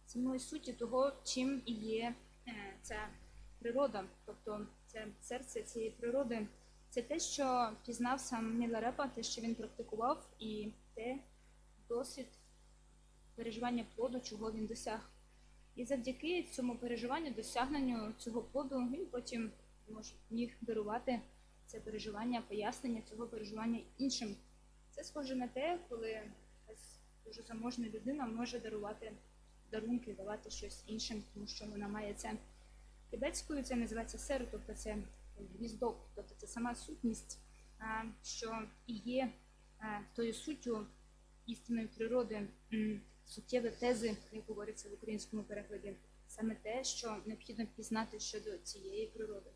самої суті того, чим і є ця природа. Тобто це серце цієї природи. Це те, що пізнав сам Міларепа, те, що він практикував, і те, досвід переживання плоду, чого він досяг. І завдяки цьому переживанню, досягненню цього плоду, він потім міг дарувати це переживання, пояснення цього переживання іншим. Це схоже на те, коли якась дуже заможна людина може дарувати дарунки, давати щось іншим, тому що вона має це. Тибетською це називається серу, тобто це гвіздок, тобто це сама сутність, що і є тою суттю істинної природи, суттєві тези, як говориться в українському перекладі, саме те, що необхідно пізнати щодо цієї природи.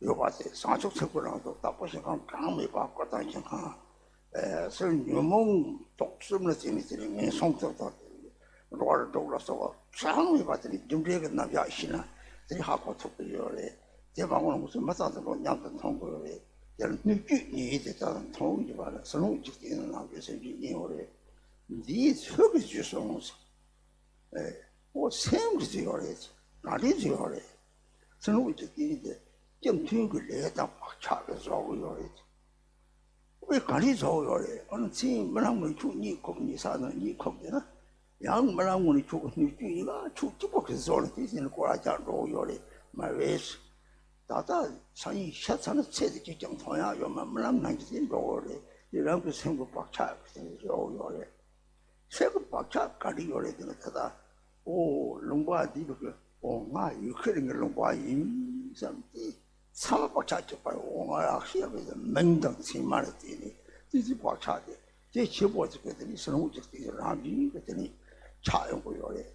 요바세 상속 책고랑도 답보시간 강매 바꿨다 생각 설유몽 독스물 재미들이 내 성격도 로를 돌아서 장미 받더니 준비가 나야 시나 들이 하고ထုတ်ပြီးရောလေ 대방은 무슨 마사도 양도 통고래 열 느끼니 됐다는 통이 봐라 선홍 직진은 나게서 이오래 네 속이 주소서 뭐 생기지요래 나리지요래 선홍 직진인데 좀 튕고 내다 박차게 저거요래 왜 가리 저거요래 어느 지 뭐라고 주니 겁니 사는 이 겁이나 양 뭐라고 주고 니가 죽지고 그래서 대신에 꼬라자로요래 말외스 다다 산이 샷산의 체득이 좀 통야 요만 물랑난지 로래 이런 그 생각 박차 요요래 세금 박차 가리 요래 되는 거다 오 롱바 디그 오마 유크린 롱바 임삼티 삼 박차 저 오마 시험에서 맹당 심말했더니 뒤지 박차데 제 집어지거든요 선우직들이 라비 그랬더니 차용고 요래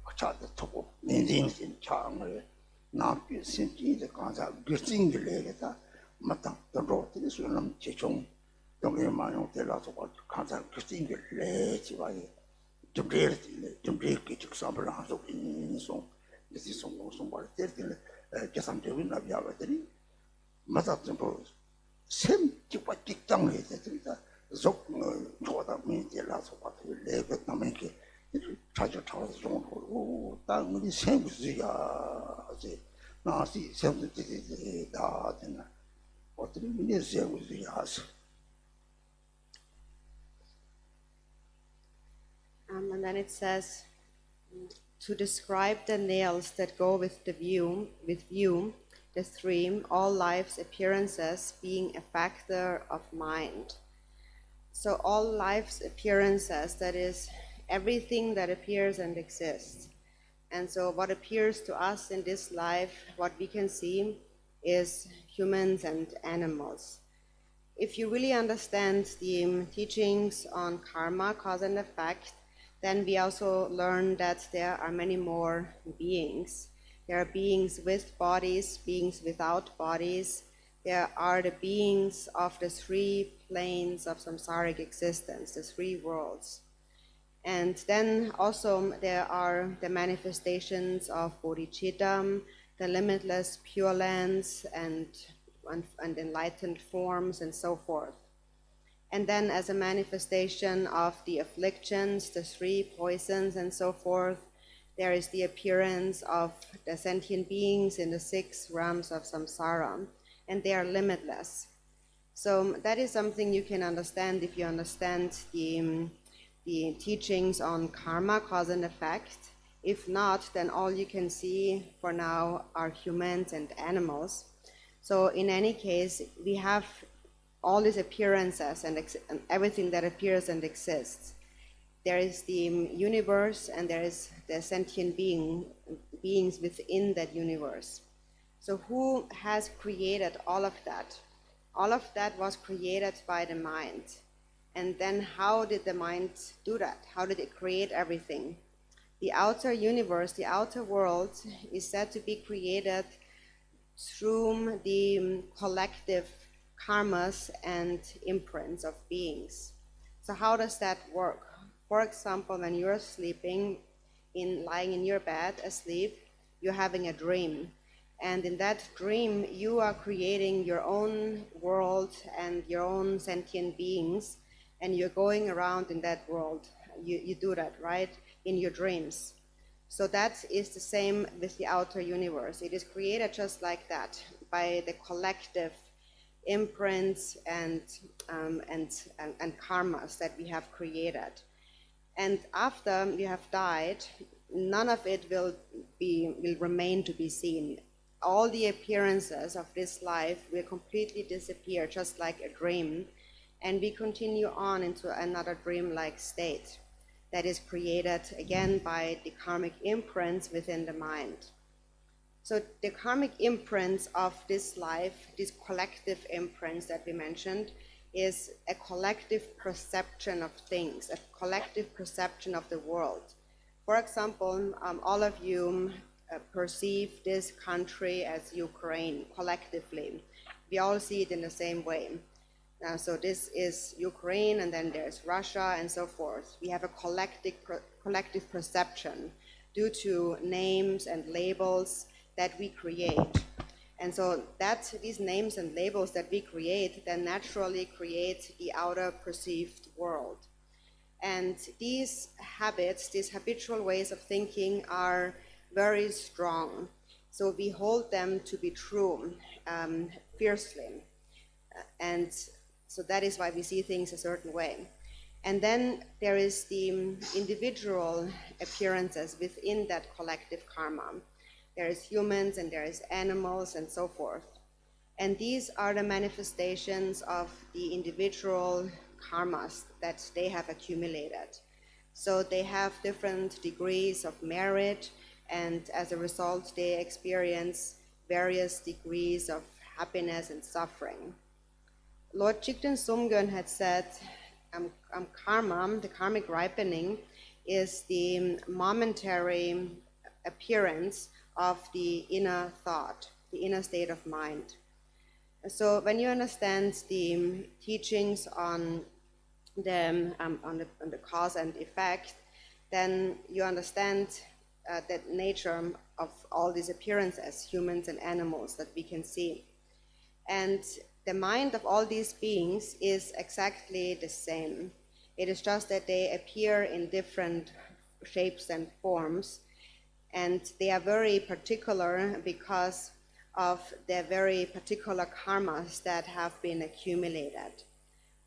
박차도 토고 인생신 차용을 나비 신기의 강사 글싱을 내겠다 맞다. 또 수는 지총 동에만 용태라서 가장 크신 게 레지와이 좀 이렇게 직사를 하고 인송 이제 송송발 때는 계산되는 나비아들이 맞다 좀 샘 직과 직장을 해야 됩니다. 속 좋아다 민들라서 같은 레그 남에게 자주 찾아서 좀 땅이 샘이야 이제 나시 샘들이 다 되나 어떻게 민의 샘이야 And then it says, to describe the nails that go with view, the stream, all life's appearances being a factor of mind. So all life's appearances, that is, everything that appears and exists. And so what appears to us in this life, what we can see, is humans and animals. If you really understand the teachings on karma, cause and effect, then we also learn that there are many more beings. There are beings with bodies, beings without bodies. There are the beings of the three planes of samsaric existence, the three worlds. And then also there are the manifestations of bodhicitta, the limitless pure lands and enlightened forms and so forth. And then as a manifestation of the afflictions, the three poisons and so forth, there is the appearance of the sentient beings in the 6 realms of samsara, and they are limitless. So that is something you can understand if you understand the teachings on karma, cause and effect. If not, then all you can see for now are humans and animals. So in any case, we have all these appearances and everything that appears and exists. There is the universe and there is the sentient beings within that universe. So who has created all of that? All of that was created by the mind. And then how did the mind do that? How did it create everything? The outer universe, the outer world, is said to be created through the collective karmas and imprints of beings. So how does that work? For example, when you're sleeping, lying in your bed asleep, you're having a dream. And in that dream, you are creating your own world and your own sentient beings, and you're going around in that world. You do that, right, in your dreams. So that is the same with the outer universe. It is created just like that, by the collective imprints and karmas that we have created. And after you have died, none of it will remain to be seen. All the appearances of this life will completely disappear, just like a dream, and we continue on into another dream-like state that is created again by the karmic imprints within the mind. So the karmic imprints of this life, these collective imprints that we mentioned, is a collective perception of things, a collective perception of the world. For example, all of you perceive this country as Ukraine collectively. We all see it in the same way. So this is Ukraine, and then there's Russia, and so forth. We have a collective perception due to names and labels that we create. And so these names and labels that we create then naturally create the outer perceived world. And these habits, these habitual ways of thinking are very strong. So we hold them to be true fiercely. And so that is why we see things a certain way. And then there is the individual appearances within that collective karma. There is humans and there is animals and so forth. And these are the manifestations of the individual karmas that they have accumulated. So they have different degrees of merit, and as a result they experience various degrees of happiness and suffering. Lord Jigten Sumgön had said karma, the karmic ripening, is the momentary appearance of the inner thought, the inner state of mind. So when you understand the teachings on the cause and effect, then you understand the nature of all these appearances, humans and animals, that we can see. And the mind of all these beings is exactly the same. It is just that they appear in different shapes and forms, and they are very particular because of their very particular karmas that have been accumulated.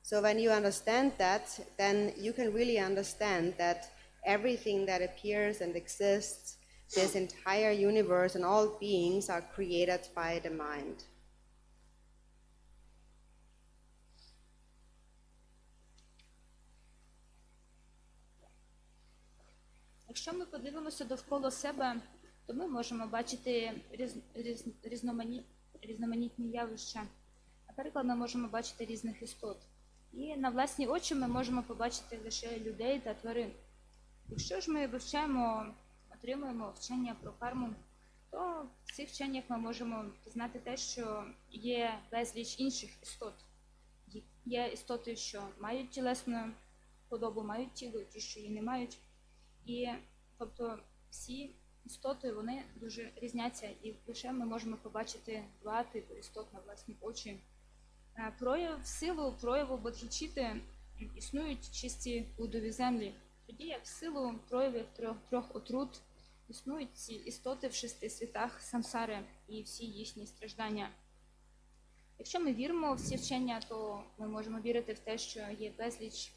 So when you understand that, then you can really understand that everything that appears and exists, this entire universe and all beings are created by the mind. Якщо ми подивимося довкола себе, то ми можемо бачити різноманітні явища. Наприклад, ми можемо бачити різних істот. І на власні очі ми можемо побачити лише людей та тварин. Якщо ж ми отримуємо вчення про карму, то в цих вченнях ми можемо знати те, що є безліч інших істот. Є істоти, що мають тілесну подобу, мають тіло, ті, що її не мають. І, тобто, всі істоти, вони дуже різняться, і лише ми можемо побачити два типи істот на власні очі. Силу прояву бодхічіти існують чисті будові землі, тоді як в силу проявів трьох отрут існують ці істоти в 6 світах самсари і всі їхні страждання. Якщо ми віримо в ці вчення, то ми можемо вірити в те, що є безліч,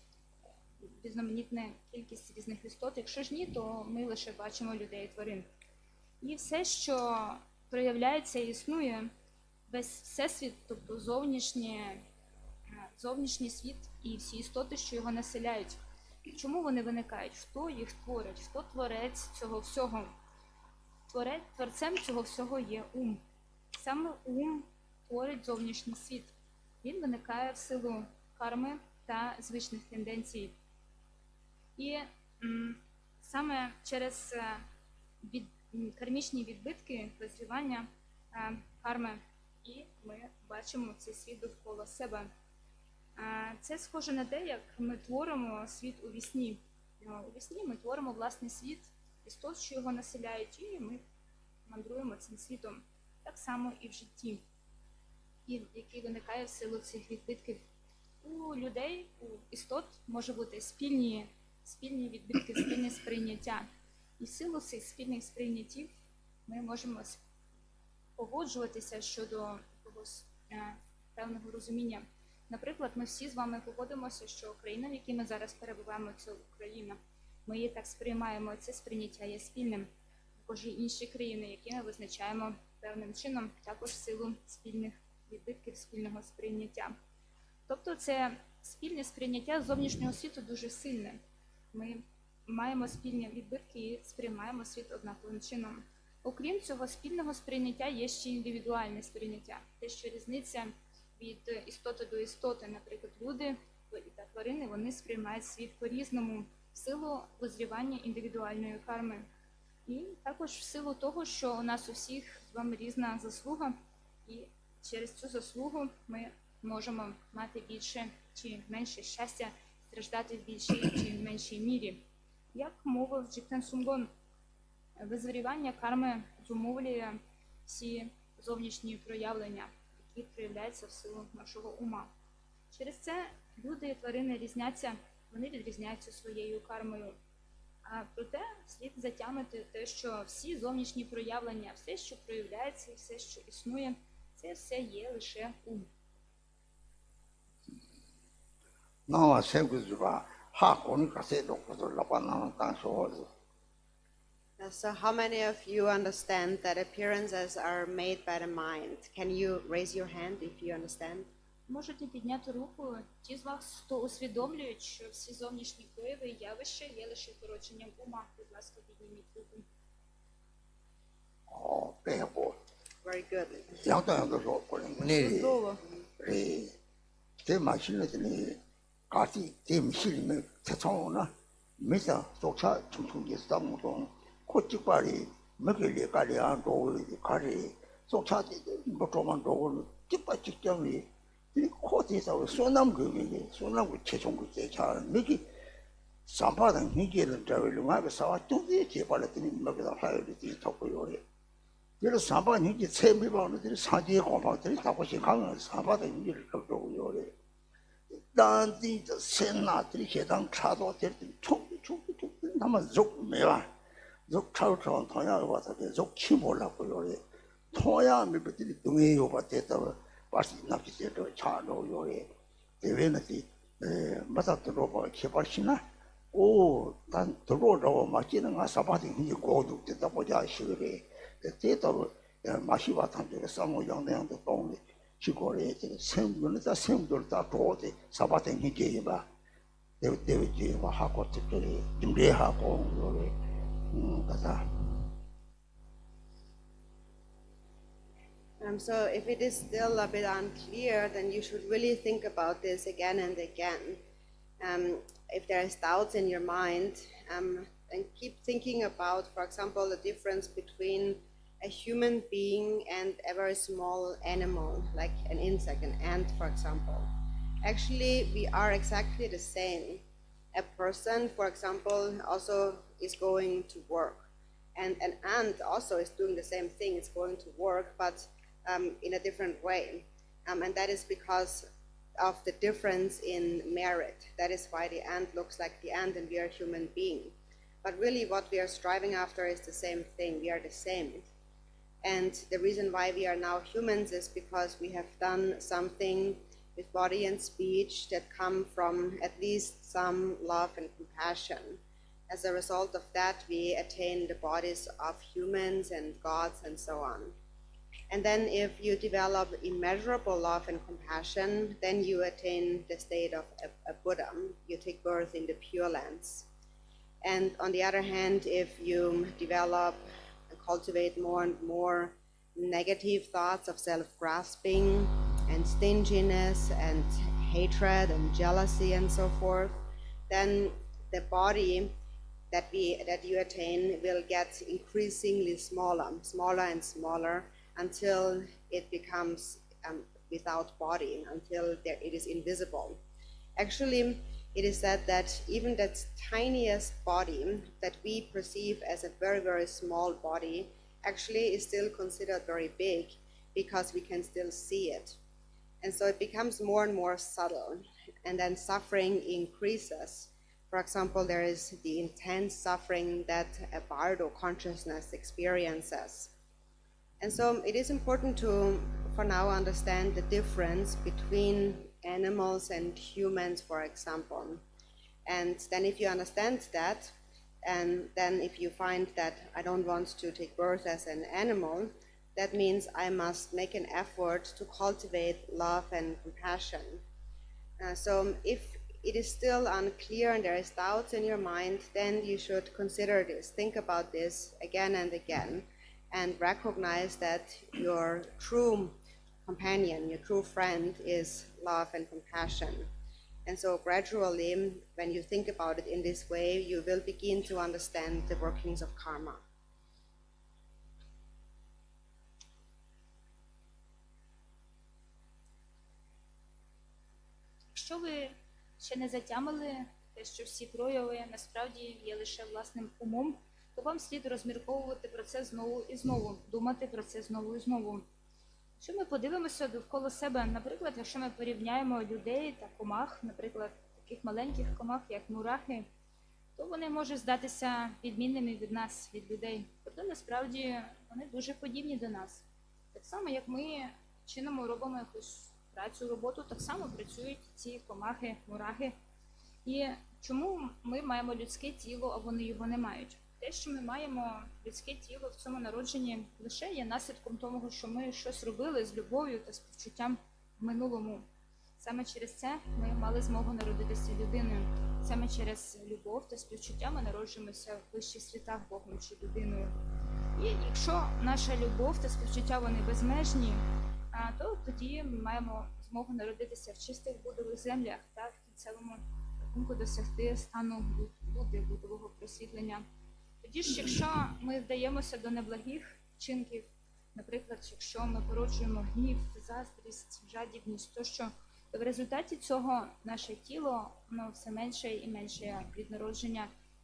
різноманітна кількість різних істот. Якщо ж ні, то ми лише бачимо людей і тварин. І все, що проявляється і існує, весь всесвіт, тобто зовнішній світ і всі істоти, що його населяють. Чому вони виникають? Хто їх творить? Хто творець цього всього? Творцем цього всього є ум. Саме ум творить зовнішній світ. Він виникає в силу карми та звичних тенденцій. І саме через кармічні відбитки визрівання карми, і ми бачимо цей світ довкола себе. Це схоже на те, як ми творимо світ у вісні. У вісні ми творимо власний світ, істот, що його населяють, і ми мандруємо цим світом. Так само і в житті, який виникає в силу цих відбитків. У людей, у істот може бути спільні відбитки, спільне сприйняття. І в силу цих спільних сприйняттів ми можемо погоджуватися щодо якогось певного розуміння. Наприклад, ми всі з вами погодимося, що країна, в якій ми зараз перебуваємо, це Україна. Ми її так сприймаємо, це сприйняття є спільним. Також і інші країни, які ми визначаємо певним чином, також в силу спільних відбитків, спільного сприйняття. Тобто це спільне сприйняття зовнішнього світу дуже сильне. Ми маємо спільні відбитки і сприймаємо світ однаковим чином. Окрім цього спільного сприйняття є ще індивідуальне сприйняття. Те, що різниця від істоти до істоти. Наприклад, люди та тварини, вони сприймають світ по-різному в силу визрівання індивідуальної карми. І також в силу того, що у нас у всіх з вами різна заслуга, і через цю заслугу ми можемо мати більше чи менше щастя, страждати в більшій чи меншій мірі. Як мовив Джетsun Milarepa, визрівання карми зумовлює всі зовнішні проявлення, які проявляються в силу нашого ума. Через це люди і тварини різняться, вони відрізняються своєю кармою. А проте слід затямити те, що всі зовнішні проявлення, все, що проявляється і все, що існує, це все є лише ум. So how many of you understand that appearances are made by the mind? Can you raise your hand if you understand? Можете підняти руку ті з вас, хто усвідомлюють, що всі зовнішні прояви і явища є лише пороченням ума. Будь ласка, підніміть руку. Very good. Чудово. 집바 직장이 이 코트에서 소남구 최종구 제차 미기 삼파당 미기를 저를 막아 사와 좀이 개발했더니 먹다 하여지 덮고요. 그래서 삼파 미기 세미방들이 사지에 공방들이 다고시 가면 삼파당 미기를 덮고요. 단지 센나들이 해당 차도들 총 나만 족 매와 족 차우처럼 동양을 와서 족 키몰라고요. 동양 미들이 동해요 봤대서 봤지 납치되어 차로요. 대회는지 맞아 들어봐 개발시나 오단 들어오라고 맞지는 가 사바디 이제 고독되다 보자 시그래. 대도 마시바 탐쪽에 상호 양대양도 동네 시골에 생분에다 생돌 다 도대 사바디 이제 봐. 대외지 하고 특별히 준비하고 요래 가자. So if it is still a bit unclear, then you should really think about this again and again. If there is doubts in your mind, and keep thinking about, for example, the difference between a human being and a very small animal, like an insect, an ant, for example. Actually, we are exactly the same. A person, for example, also is going to work. And an ant also is doing the same thing, it's going to work, but in a different way. And that is because of the difference in merit. That is why the ant looks like the ant and we are human being. But really what we are striving after is the same thing, we are the same. And the reason why we are now humans is because we have done something with body and speech that come from at least some love and compassion. As a result of that, we attain the bodies of humans and gods and so on. And then if you develop immeasurable love and compassion, then you attain the state of a Buddha. You take birth in the Pure Lands. And on the other hand, if you develop and cultivate more and more negative thoughts of self-grasping and stinginess and hatred and jealousy and so forth, then the body that you attain will get increasingly smaller and smaller until it becomes without body, until it is invisible. Actually, it is said that even that tiniest body that we perceive as a very, very small body actually is still considered very big because we can still see it. And so it becomes more and more subtle, and then suffering increases. For example, there is the intense suffering that a bardo consciousness experiences. And so it is important to, for now, understand the difference between animals and humans, for example. And then if you understand that, and then if you find that I don't want to take birth as an animal, that means I must make an effort to cultivate love and compassion. So if it is still unclear and there is doubts in your mind, then you should consider this, think about this again and again, and recognize that your true companion, your true friend is love and compassion. And so gradually, when you think about it in this way, you will begin to understand the workings of karma. Якщо ви ще не затямили те, що всі прояви насправді є лише власним умом, то вам слід розмірковувати про це знову і знову, думати про це знову і знову. Якщо ми подивимося довкола себе, наприклад, якщо ми порівняємо людей та комах, наприклад, таких маленьких комах, як мурахи, то вони можуть здатися відмінними від нас, від людей. Проте насправді вони дуже подібні до нас. Так само, як ми чинимо, робимо якусь працю, роботу, так само працюють ці комахи, мурахи. І чому ми маємо людське тіло, а вони його не мають? Те, що ми маємо людське тіло в цьому народженні, лише є наслідком того, що ми щось робили з любов'ю та співчуттям в минулому. Саме через це ми мали змогу народитися людиною. Саме через любов та співчуття ми народжуємося в вищих світах Богом чи людиною. І якщо наша любов та співчуття вони безмежні, то тоді ми маємо змогу народитися в чистих будових землях та в кінцевому рахунку досягти стану Будди, будового просвітлення. Тоді ж, якщо ми вдаємося до неблагих вчинків, Наприклад, якщо ми породжуємо гнів, заздрість, жадібність, тощо, то в результаті цього наше тіло, воно все менше і менше. Від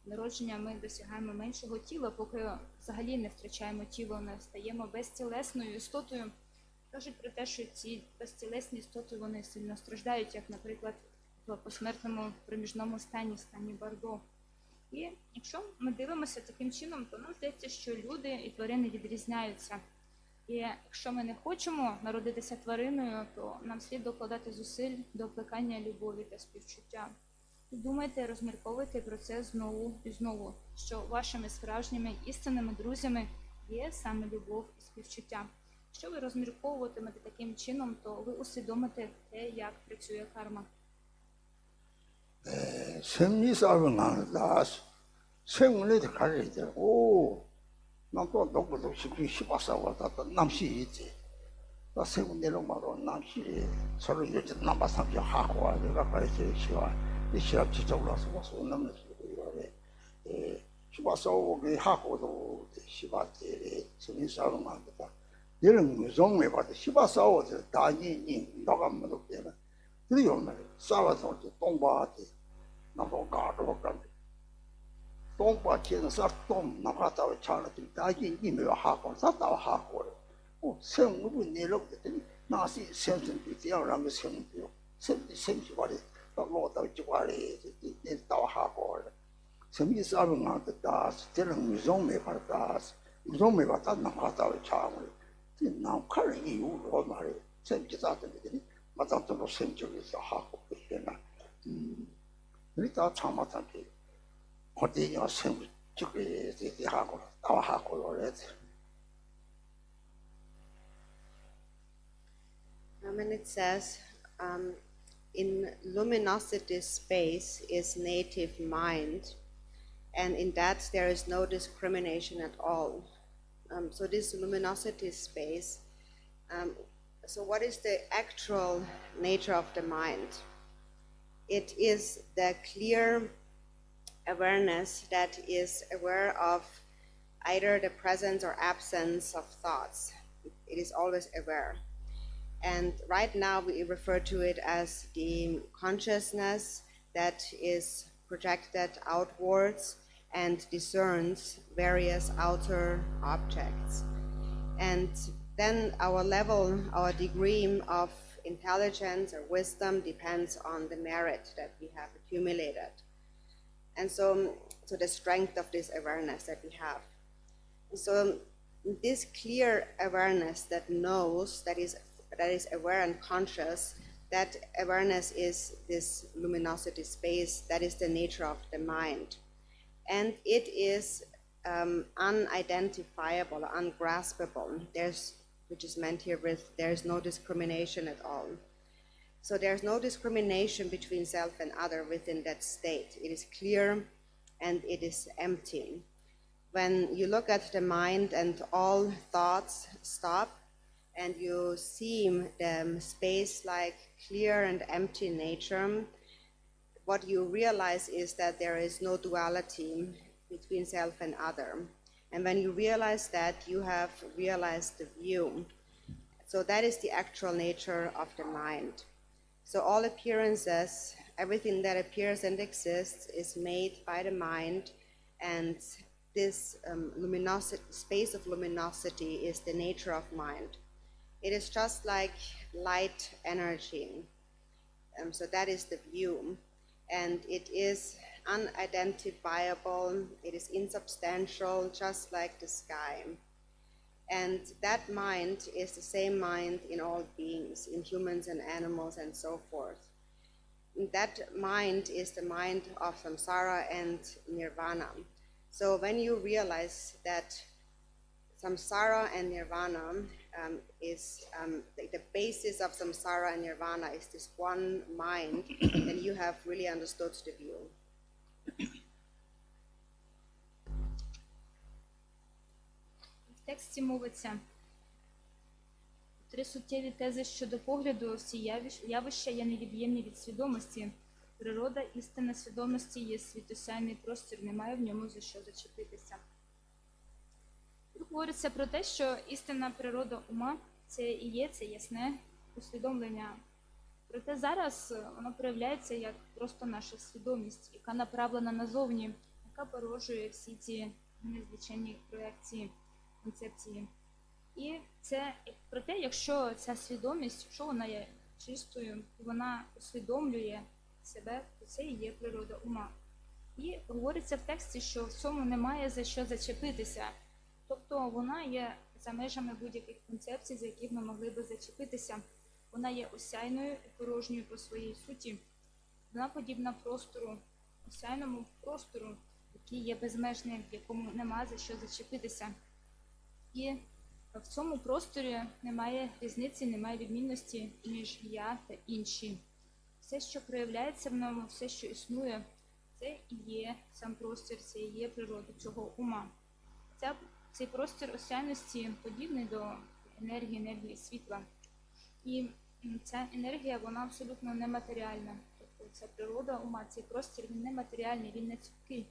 народження ми досягаємо меншого тіла, поки взагалі не втрачаємо тіло, не стаємо безтілесною істотою. Кажуть про те, що ці безтілесні істоти, вони сильно страждають, як, наприклад, в посмертному проміжному стані, стані Бардо. І якщо ми дивимося таким чином, то нам здається, що люди і тварини відрізняються. І якщо ми не хочемо народитися твариною, то нам слід докладати зусиль до плекання любові та співчуття. І думайте, розмірковуйте про це знову і знову, що вашими справжніми істинними друзями є саме любов і співчуття. Якщо ви розмірковуватимете таким чином, то ви усвідомите те, як працює карма. 생리싸움은 나서 생물에도 가려야 돼. 오, 난또 누구도 쉽게 씹어싸고 남시 있지. 나 생물 내려가도 남시 서로 이제 남아 삼시 하고 내가 가야지 시와 이 시합 진짜 올라서 와서 남는 이거래. 씹어싸고 그 하고도 씹어지 생리싸움은 안 된다. 얘는 무성에 봐도 씹어싸고 다니니 너가 못 되나. 그리고 싸워서 똥바한테 나도 가도 간다. 똥바치는 쌀똥 나가다가 차는데 다시 이메일 하고 사다가 하고. 생물은 내려오더니 나시 생선도 되어라는 거 생물도 생시 말이 또 뭐다 지와리 내다가 하고. 생기 싸움은 안 됐다. 저는 무성에 봤다. 무성에 봤다 나가다가 차고. 나 칼이 이유로 말이 생기 싸던데 맞았던 생적에서 하고 그러나 우리가 참았다니 어디냐 생물 저기 하고 나와 하고 그래서 And it says, in luminosity space is native mind, and in that there is no discrimination at all. So this luminosity space, so what is the actual nature of the mind? It is the clear awareness that is aware of either the presence or absence of thoughts. It is always aware. And right now we refer to it as the consciousness that is projected outwards and discerns various outer objects. And then our level, our degree of intelligence or wisdom depends on the merit that we have accumulated. And so the strength of this awareness that we have. So this clear awareness that knows, that is aware and conscious, that awareness is this luminosity space, that is the nature of the mind. And it is unidentifiable, ungraspable. Which is meant here with there's no discrimination at all. So there's no discrimination between self and other within that state. It is clear and it is empty. When you look at the mind and all thoughts stop and you see the space like clear and empty nature, what you realize is that there is no duality between self and other. And when you realize that, you have realized the view. So that is the actual nature of the mind. So all appearances, everything that appears and exists is made by the mind, and this space of luminosity is the nature of mind. It is just like light energy. So that is the view. And it is unidentifiable, it is insubstantial, just like the sky. And that mind is the same mind in all beings, in humans and animals and so forth. And that mind is the mind of samsara and nirvana. So when you realize that samsara and nirvana is the basis of samsara and nirvana is this one mind, then you have really understood the view. В тексті мовиться: три суттєві тези щодо погляду, всі явища є невід'ємні від свідомості. Природа, істина свідомості є світосяйний простір, немає в ньому за що зачепитися. Тут говориться про те, що істинна природа ума – це і є це ясне усвідомлення. Проте зараз воно проявляється як просто наша свідомість, яка направлена назовні, яка породжує всі ці незвичайні проекції, концепції. І це про те, якщо ця свідомість, якщо вона є чистою, вона усвідомлює себе, то це і є природа ума. І говориться в тексті, що в цьому немає за що зачепитися. Тобто вона є за межами будь-яких концепцій, за яких ми могли би зачепитися. Вона є осяйною і порожньою по своїй суті. Вона подібна простору, осяйному простору, який є безмежним, в якому нема за що зачепитися. І в цьому просторі немає різниці, немає відмінності між я та інші. Все, що проявляється в ньому, все, що існує, це і є сам простір, це і є природа цього ума. Цей простір осяйності подібний до енергії світла. І ця енергія, вона абсолютно нематеріальна. Тобто ця природа ума, цей простір, він нематеріальний, він не цупкий.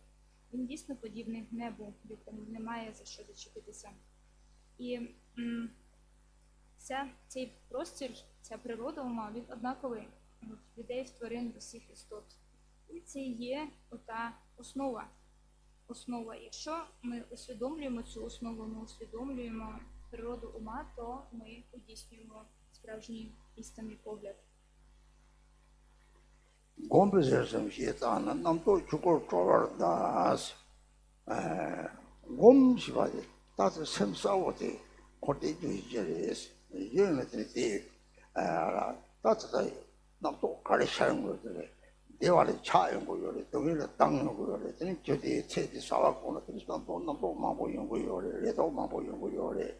Він дійсно подібний небу, в якому немає за що зачепитися. І цей простір, ця природа ума, він однаковий в людей, в тварин, в усіх істот. І це є ота основа. Якщо ми усвідомлюємо цю основу, ми усвідомлюємо природу ума, то ми здійснюємо справжній істинний погляд. 곰비세서 시에다는 남도 죽을 쪼르다스 곰시바지 따서 샘싸우지 그때 주의제레스 이런들이 따서 남도 가르치는 거들 대화를 차는 거요래 동일을 땅는 거요래 저기 체디 사와고는 남도 마보는 거요래 레도 마보는 거요래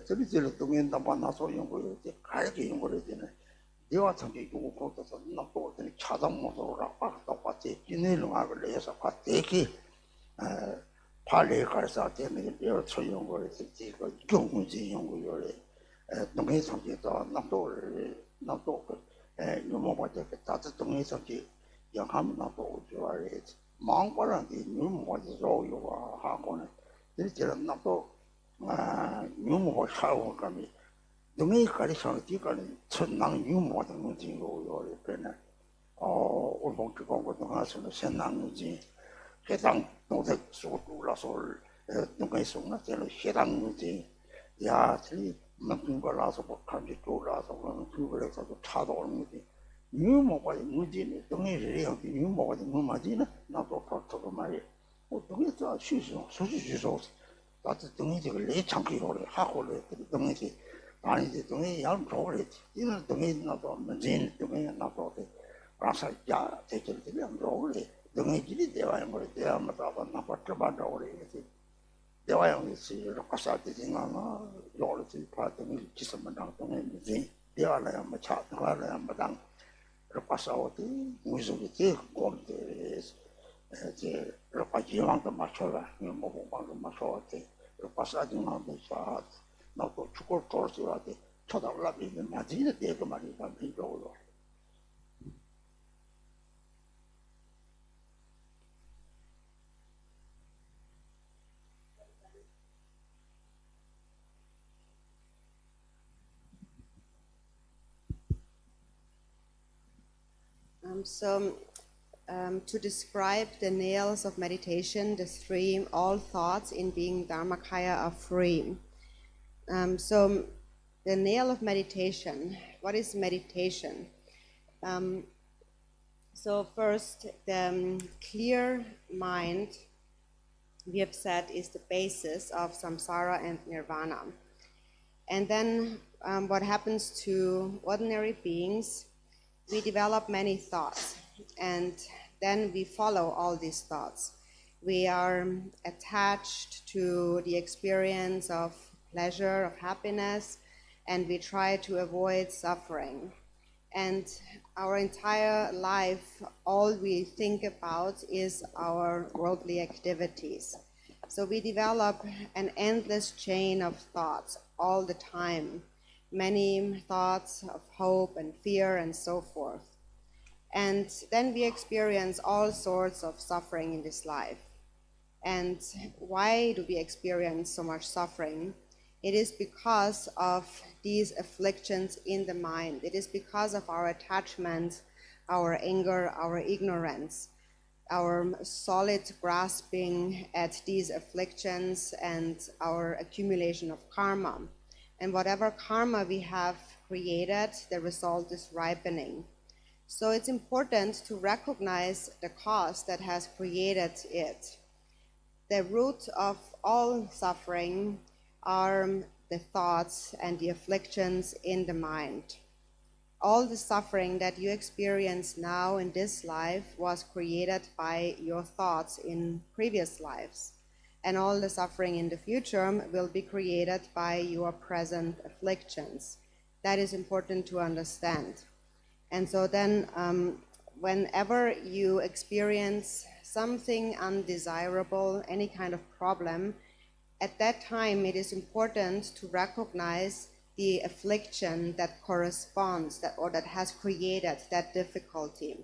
저기들 동행 남반나서 연구를 가르치 연구를 되는 대화 상태 요구 거기서 남도 차장 모드로라 똑같이 진행을 해서 같이 발레 가르쳐 때문에 여러 연구를 했지 그 경문지 연구를 동행 상태에서 남도 유모가지 다들 동행 상태 영함 남도 좋아해 망발한테 유모가지 로요가 하고는 이제 남도 유모가 사고 가면 동네 가리서는 뒤가는 천낭 유모가 되는 거요. 그러나 올봉지 공부 동안에서는 선낭지 해당 동색 소라서 동네 속나 되는 해당지 야, 이 만든 거라서 뭐 감지 돌아서 그거에서도 차도 오는 거지. 유모가 문제는 동네에 여기 유모가 뭐 맞이나 나도 그렇다고 말이야. 동네에서 수시주소 나도 동네를 내 창기로를 하고를 동네지 아니지 동네 양 좋으래 이런 동네 나도 문제는 동네 나도 라사 야 대결들이 안 좋으래 동네들이 대화하는 거를 대화마다 나빠져 봐도 그래 대화하는 것이 가사들 생각나 요렇게 파트는 기선만 동네 문제 대화를 한번 차 대화를 한번 당 가사오지 무슨지 공대 이제 로파지왕도 맞춰라 뭐뭐방도 맞춰왔대 로파사지왕도 사 나도 죽을 거지와대 쳐다올라비는 맞이는 되고 말이야 비교로 To describe the nails of meditation, the three, all thoughts in being Dharmakaya are free. So the nail of meditation, what is meditation? So first, the clear mind, we have said, is the basis of samsara and nirvana. And then what happens to ordinary beings, we develop many thoughts. And then we follow all these thoughts. We are attached to the experience of pleasure, of happiness, and we try to avoid suffering. And our entire life, all we think about is our worldly activities. So we develop an endless chain of thoughts all the time, many thoughts of hope and fear and so forth. And then we experience all sorts of suffering in this life. And why do we experience so much suffering? It is because of these afflictions in the mind. It is because of our attachment, our anger, our ignorance, our solid grasping at these afflictions, and our accumulation of karma. And whatever karma we have created, the result is ripening. So it's important to recognize the cause that has created it. The root of all suffering are the thoughts and the afflictions in the mind. All the suffering that you experience now in this life was created by your thoughts in previous lives. And all the suffering in the future will be created by your present afflictions. That is important to understand. And so then, whenever you experience something undesirable, any kind of problem, at that time it is important to recognize the affliction that corresponds that has created that difficulty.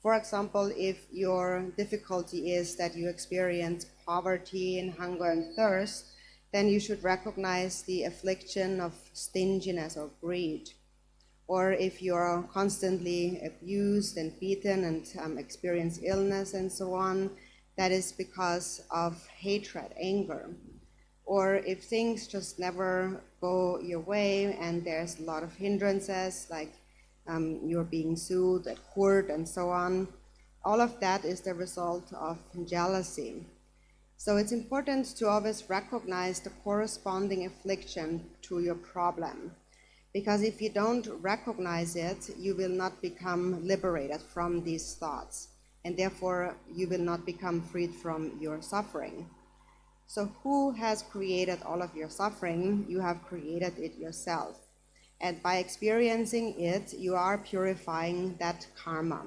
For example, if your difficulty is that you experience poverty and hunger and thirst, then you should recognize the affliction of stinginess or greed. Or if you're constantly abused and beaten and experience illness and so on, that is because of hatred, anger. Or if things just never go your way and there's a lot of hindrances, like you're being sued at court and so on, all of that is the result of jealousy. So it's important to always recognize the corresponding affliction to your problem. Because if you don't recognize it, you will not become liberated from these thoughts. And therefore, you will not become freed from your suffering. So who has created all of your suffering? You have created it yourself. And by experiencing it, you are purifying that karma.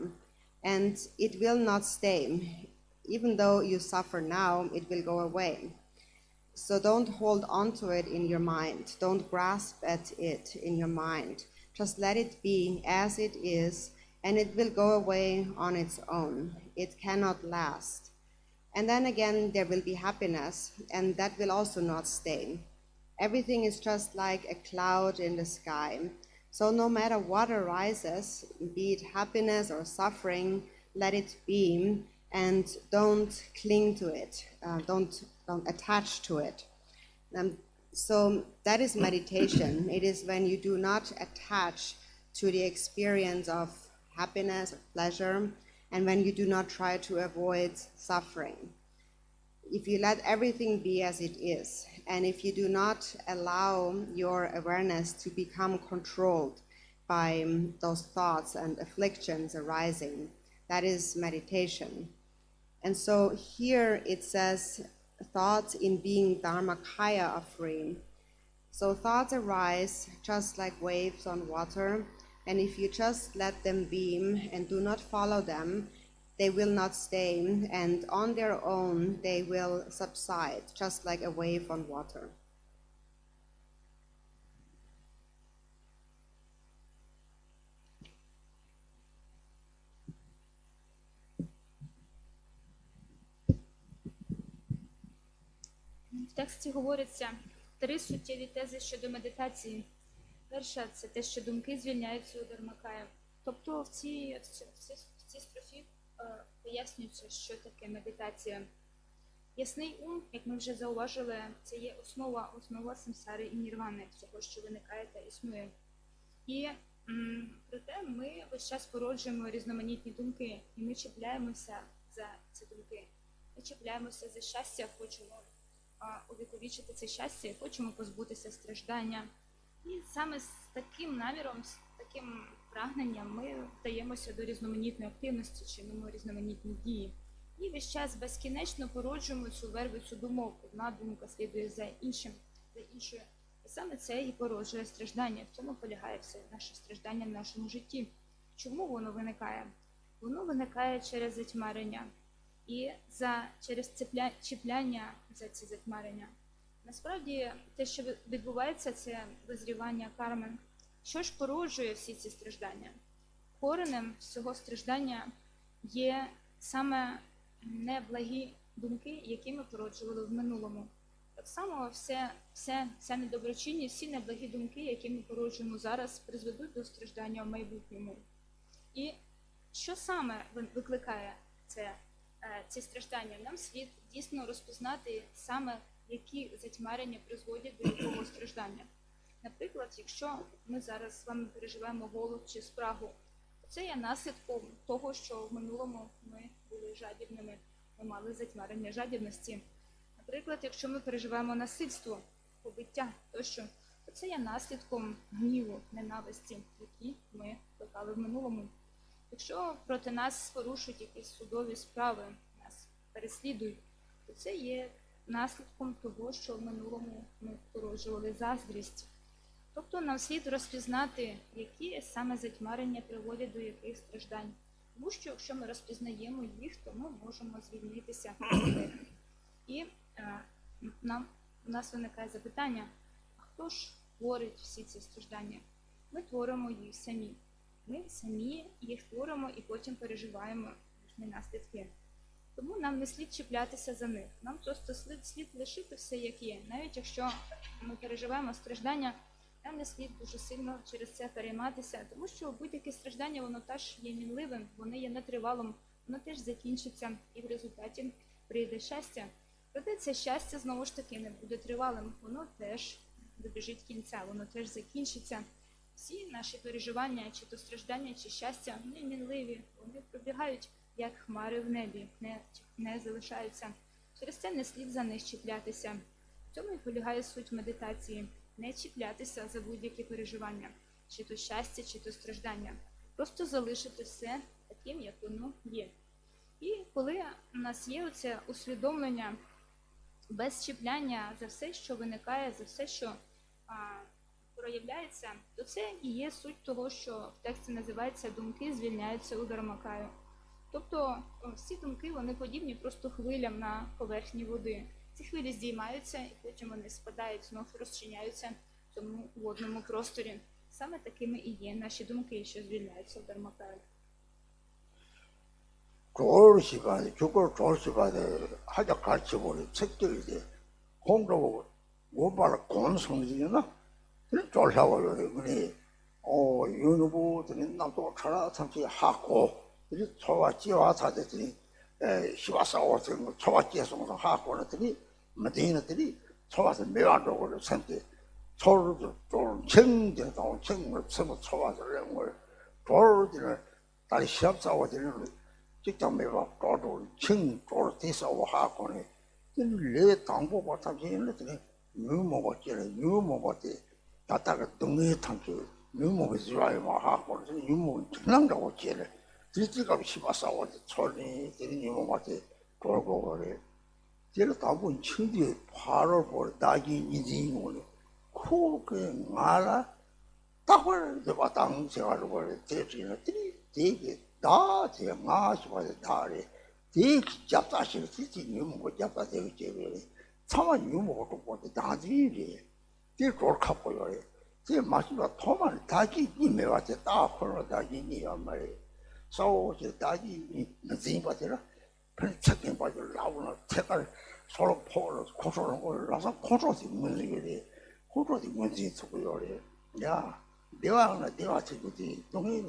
And it will not stay. Even though you suffer now, it will go away. So don't hold on to it in your mind. Don't grasp at it in your mind. Just let it be as it is, and it will go away on its own. It cannot last. And then again, there will be happiness, and that will also not stay. Everything is just like a cloud in the sky. So no matter what arises, be it happiness or suffering, let it be, and don't cling to it. Don't attach to it. So that is meditation. It is when you do not attach to the experience of happiness or pleasure, and when you do not try to avoid suffering. If you let everything be as it is, and if you do not allow your awareness to become controlled by those thoughts and afflictions arising, that is meditation. And so here it says, thoughts in being dharmakaya are free. So thoughts arise just like waves on water, and if you just let them be and do not follow them, they will not stay, and on their own they will subside, just like a wave on water. В тексті говориться 3 суттєві тези щодо медитації. Перша – це те, що думки звільняються у дharmakaya. Тобто в цій строфі пояснюється, що таке медитація. Ясний ум, як ми вже зауважили, це є основа самсари і нірвани, всього, що виникає та існує. І проте ми весь час породжуємо різноманітні думки, і ми чіпляємося за ці думки. Ми чіпляємося за щастя, хочемо увіковічити це щастя, хочемо позбутися страждання. І саме з таким наміром, з таким прагненням ми вдаємося до різноманітної активності, чинимо різноманітні дії. І весь час безкінечно породжуємо цю вервицю думок. Одна думка слідує за іншою. І саме це і породжує страждання. В цьому полягає все наше страждання в нашому житті. Чому воно виникає? Воно виникає через затьмарення. І через чіпляння за ці затьмарення. Насправді, те, що відбувається, це визрівання карми. Що ж породжує всі ці страждання? Коренем всього страждання є саме неблагі думки, які ми породжували в минулому. Так само вся недоброчинність, всі неблагі думки, які ми породжуємо зараз, призведуть до страждання в майбутньому. І що саме викликає ці страждання? Нам слід дійсно розпізнати саме, які затьмарення призводять до якого страждання. Наприклад, якщо ми зараз з вами переживаємо голод чи спрагу, то це є наслідком того, що в минулому ми були жадібними, ми мали затьмарення жадібності. Наприклад, якщо ми переживаємо насильство, побиття тощо, то це є наслідком гніву, ненависті, які ми плекали в минулому. Якщо проти нас порушують якісь судові справи, нас переслідують, то це є наслідком того, що в минулому ми породжували заздрість. Тобто нам слід розпізнати, які саме затьмарення приводять до яких страждань. Тому що якщо ми розпізнаємо їх, то ми можемо звільнитися від них. І у нас виникає запитання, а хто ж творить всі ці страждання? Ми творимо їх самі. Ми самі їх творимо і потім переживаємо їхні наслідки. Тому нам не слід чіплятися за них. Нам просто слід лишити все, як є. Навіть якщо ми переживаємо страждання, нам не слід дуже сильно через це перейматися, тому що будь-яке страждання, воно теж є мінливим, воно є нетривалим, воно теж закінчиться і в результаті прийде щастя. Проте це щастя, знову ж таки, не буде тривалим, воно теж добіжить кінця, воно теж закінчиться. Всі наші переживання, чи то страждання, чи щастя, вони мінливі, вони пробігають, як хмари в небі, не залишаються. Через це не слід за них чіплятися. В цьому і полягає суть медитації. Не чіплятися за будь-які переживання, чи то щастя, чи то страждання. Просто залишити все таким, як воно є. І коли у нас є оце усвідомлення без чіпляння за все, що виникає, за все, що проявляється, то це і є суть того, що в тексті називається «думки звільняються у Дharmakaya». Тобто всі думки, вони подібні просто хвилям на поверхні води. Ці хвилі здіймаються, і потім вони спадають, знов розчиняються в цьому водному просторі. Саме такими і є наші думки, що звільняються в Dharmakaya. 좋을 시간에, 죽을 좋을 시간에 하자 같이 보니 책들이지. 공부하고 못바라 고는 성질이나? 그래 쫄사고요. 그니, 유누부들이 남도 차라 참치 하고, 그래 초와찌와 사대들이 시와싸워 초와찌에서 하고 그랬더니 머리인들이 초와서 매화적으로 선대 초를 좀 챙겨서 챙을 서고 초와서 걸 돌들을 다리 시합 싸워지는 직장 매화 돌을 챙돌 대서 하고는 내 당보고 탐지는 유모고지 다다가 동네 탐지 유모고 지와요 하고 유모 지난다고 지를 들지가 시바싸워 초리 들이 유모고지 돌고 그래 제가 다분 친구의 바로 볼 나기 인생을 그게 말아 딱을 내가 당세가지고 그래 대지는 되게 다 제가 싶어서 다래 되게 잡다시를 지지 유모고 잡다 되게 그래 참아 유모고 보고 다지리 되게 돌카고요 제 마시가 토만 다기 이메 와서 딱 걸어 다기니야 말이야 싸우지 다기 무슨 받으라 별 책임 받을 나오는 책을 서로 포를 고소를 올라서 고소지 문제들이 고소지 문제 있고요. 야, 내가 책이지 동의의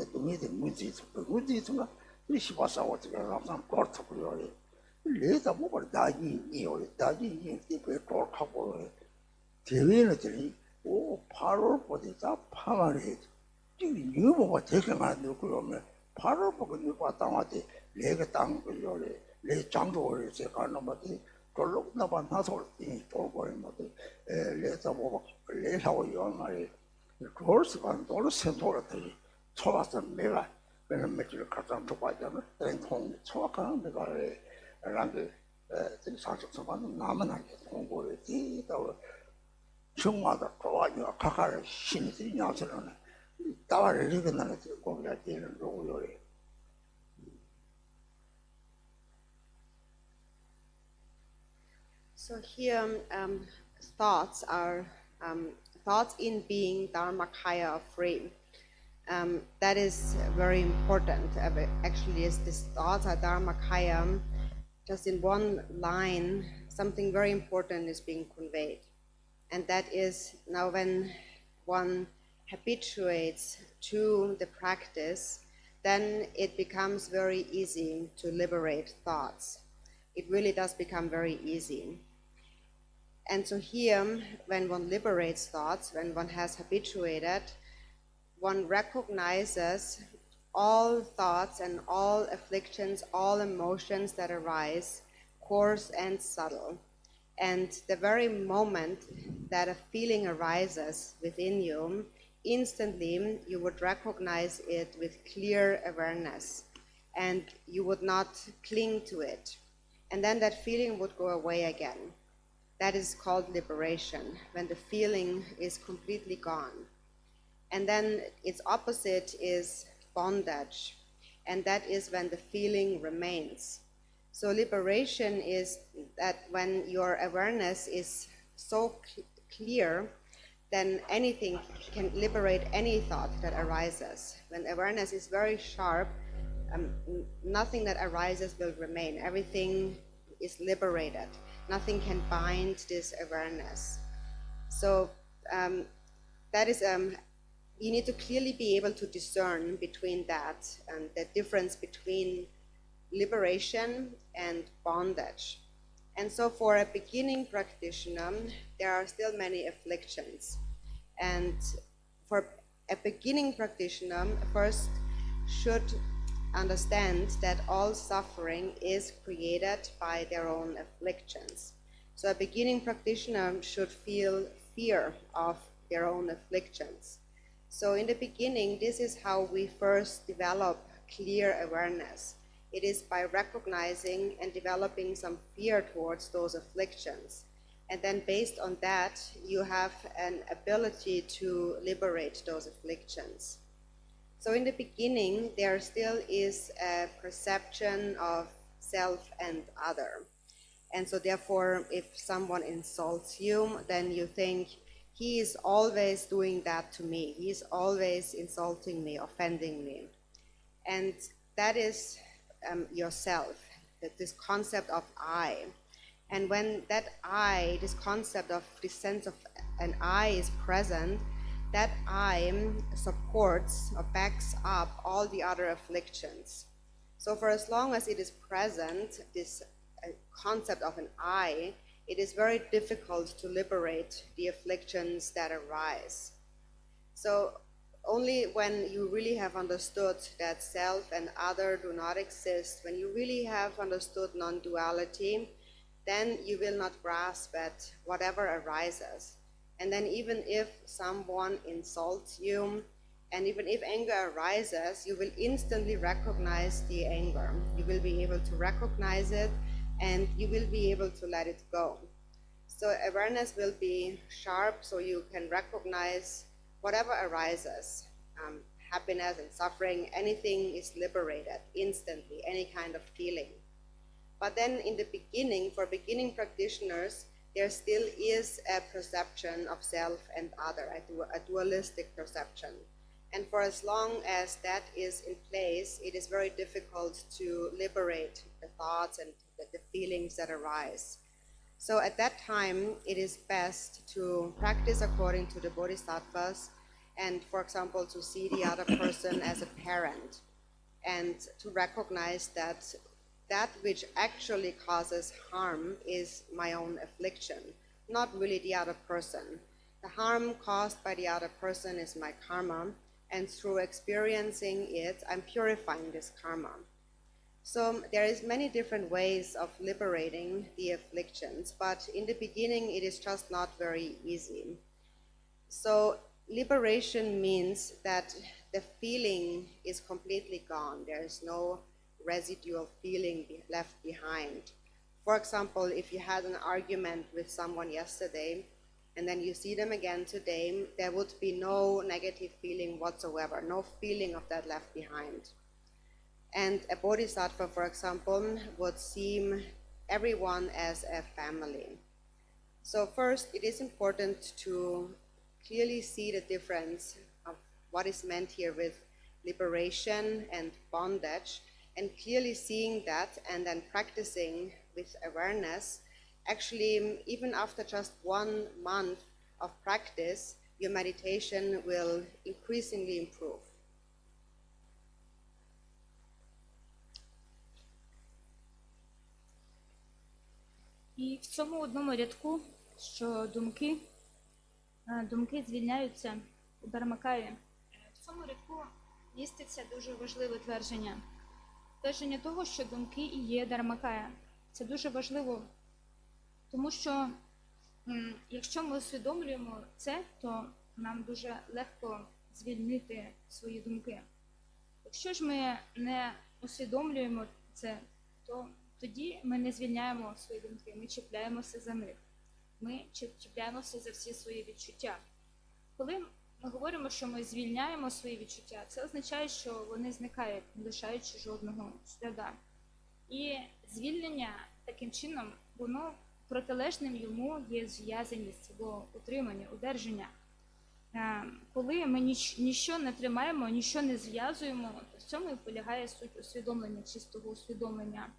문제 있고 문제 있으면 이 시바사고 제가 항상 걸었고요. 내가 뭐가 다기니요. 다기 이게 돌하고 대회는들이 바로 보니까 파마를 지금 유모가 되게 많이 넣고요. 바로 보고 누가 땅한테 내가 땅 걸려 내 장도를 제가 넘어지 돌로 나봐 나서 이 돌고에 뭐지 내가 뭐 내하고 요말이 돌스가 돌을 센터를 쳐와서 내가 맨날 며칠 갖다 두고 하잖아 통 쳐와가 내가 랑게 그 사적서만 남은 한 공부를 뒤도 정마다 좋아요 각하를 신들이 나서는 따와를 이렇게 나는 거기가 되는 거고요. So here, thoughts are thoughts in being Dharmakaya of free. That is very important. Actually, these thoughts are Dharmakaya just in one line, something very important is being conveyed. And that is, now when one habituates to the practice, then it becomes very easy to liberate thoughts. It really does become very easy. And so here, when one liberates thoughts, when one has habituated, one recognizes all thoughts and all afflictions, all emotions that arise, coarse and subtle. And the very moment that a feeling arises within you, instantly you would recognize it with clear awareness, and you would not cling to it. And then that feeling would go away again. That is called liberation, when the feeling is completely gone. And then its opposite is bondage, and that is when the feeling remains. So liberation is that when your awareness is so clear, then anything can liberate any thought that arises. When awareness is very sharp, nothing that arises will remain. Everything is liberated. Nothing can bind this awareness. So that is, you need to clearly be able to discern between that and the difference between liberation and bondage. And so for a beginning practitioner, there are still many afflictions. And for a beginning practitioner, first should understand that all suffering is created by their own afflictions. So a beginning practitioner should feel fear of their own afflictions. So in the beginning, this is how we first develop clear awareness. It is by recognizing and developing some fear towards those afflictions. And then based on that, you have an ability to liberate those afflictions. So in the beginning, there still is a perception of self and other. And so therefore, if someone insults you, then you think, he is always doing that to me. He is always insulting me, offending me. And that is yourself, this concept of I. And when that I, this concept of this sense of an I is present, that I supports or backs up all the other afflictions. So for as long as it is present, this concept of an I, it is very difficult to liberate the afflictions that arise. So only when you really have understood that self and other do not exist, when you really have understood non-duality, then you will not grasp at whatever arises. And then even if someone insults you, and even if anger arises, you will instantly recognize the anger. You will be able to recognize it, and you will be able to let it go. So awareness will be sharp, so you can recognize whatever arises. Happiness and suffering, anything is liberated instantly, any kind of feeling. But then in the beginning, for beginning practitioners, there still is a perception of self and other, a dualistic perception. And for as long as that is in place, it is very difficult to liberate the thoughts and the feelings that arise. So at that time, it is best to practice according to the bodhisattvas, and for example, to see the other person as a parent, and to recognize that that which actually causes harm is my own affliction, not really the other person. The harm caused by the other person is my karma, and through experiencing it, I'm purifying this karma. So there is many different ways of liberating the afflictions, but in the beginning, it is just not very easy. So liberation means that the feeling is completely gone. There is no residual feeling left behind. For example, if you had an argument with someone yesterday, and then you see them again today, there would be no negative feeling whatsoever, no feeling of that left behind. And a bodhisattva, for example, would see everyone as a family. So first, it is important to clearly see the difference of what is meant here with liberation and bondage, And clearly seeing that and then practicing with awareness, actually, even after just 1 month of practice, your meditation will increasingly improve. І в цьому одному рядку, що думки звільняються у Дharmakaya, в цьому рядку міститься дуже важливе твердження. Твердження того, що думки і є Dharmakaya. Це дуже важливо, тому що якщо ми усвідомлюємо це, то нам дуже легко звільнити свої думки. Якщо ж ми не усвідомлюємо це, то тоді ми не звільняємо свої думки, ми чіпляємося за них. Ми чіпляємося за всі свої відчуття. Коли ми говоримо, що ми звільняємо свої відчуття, це означає, що вони зникають, не лишаючи жодного сліда. І звільнення таким чином, воно протилежним йому є зв'язаність або утримання, удержання. Коли ми ніщо не тримаємо, ніщо не зв'язуємо, то в цьому і полягає суть усвідомлення, чистого усвідомлення.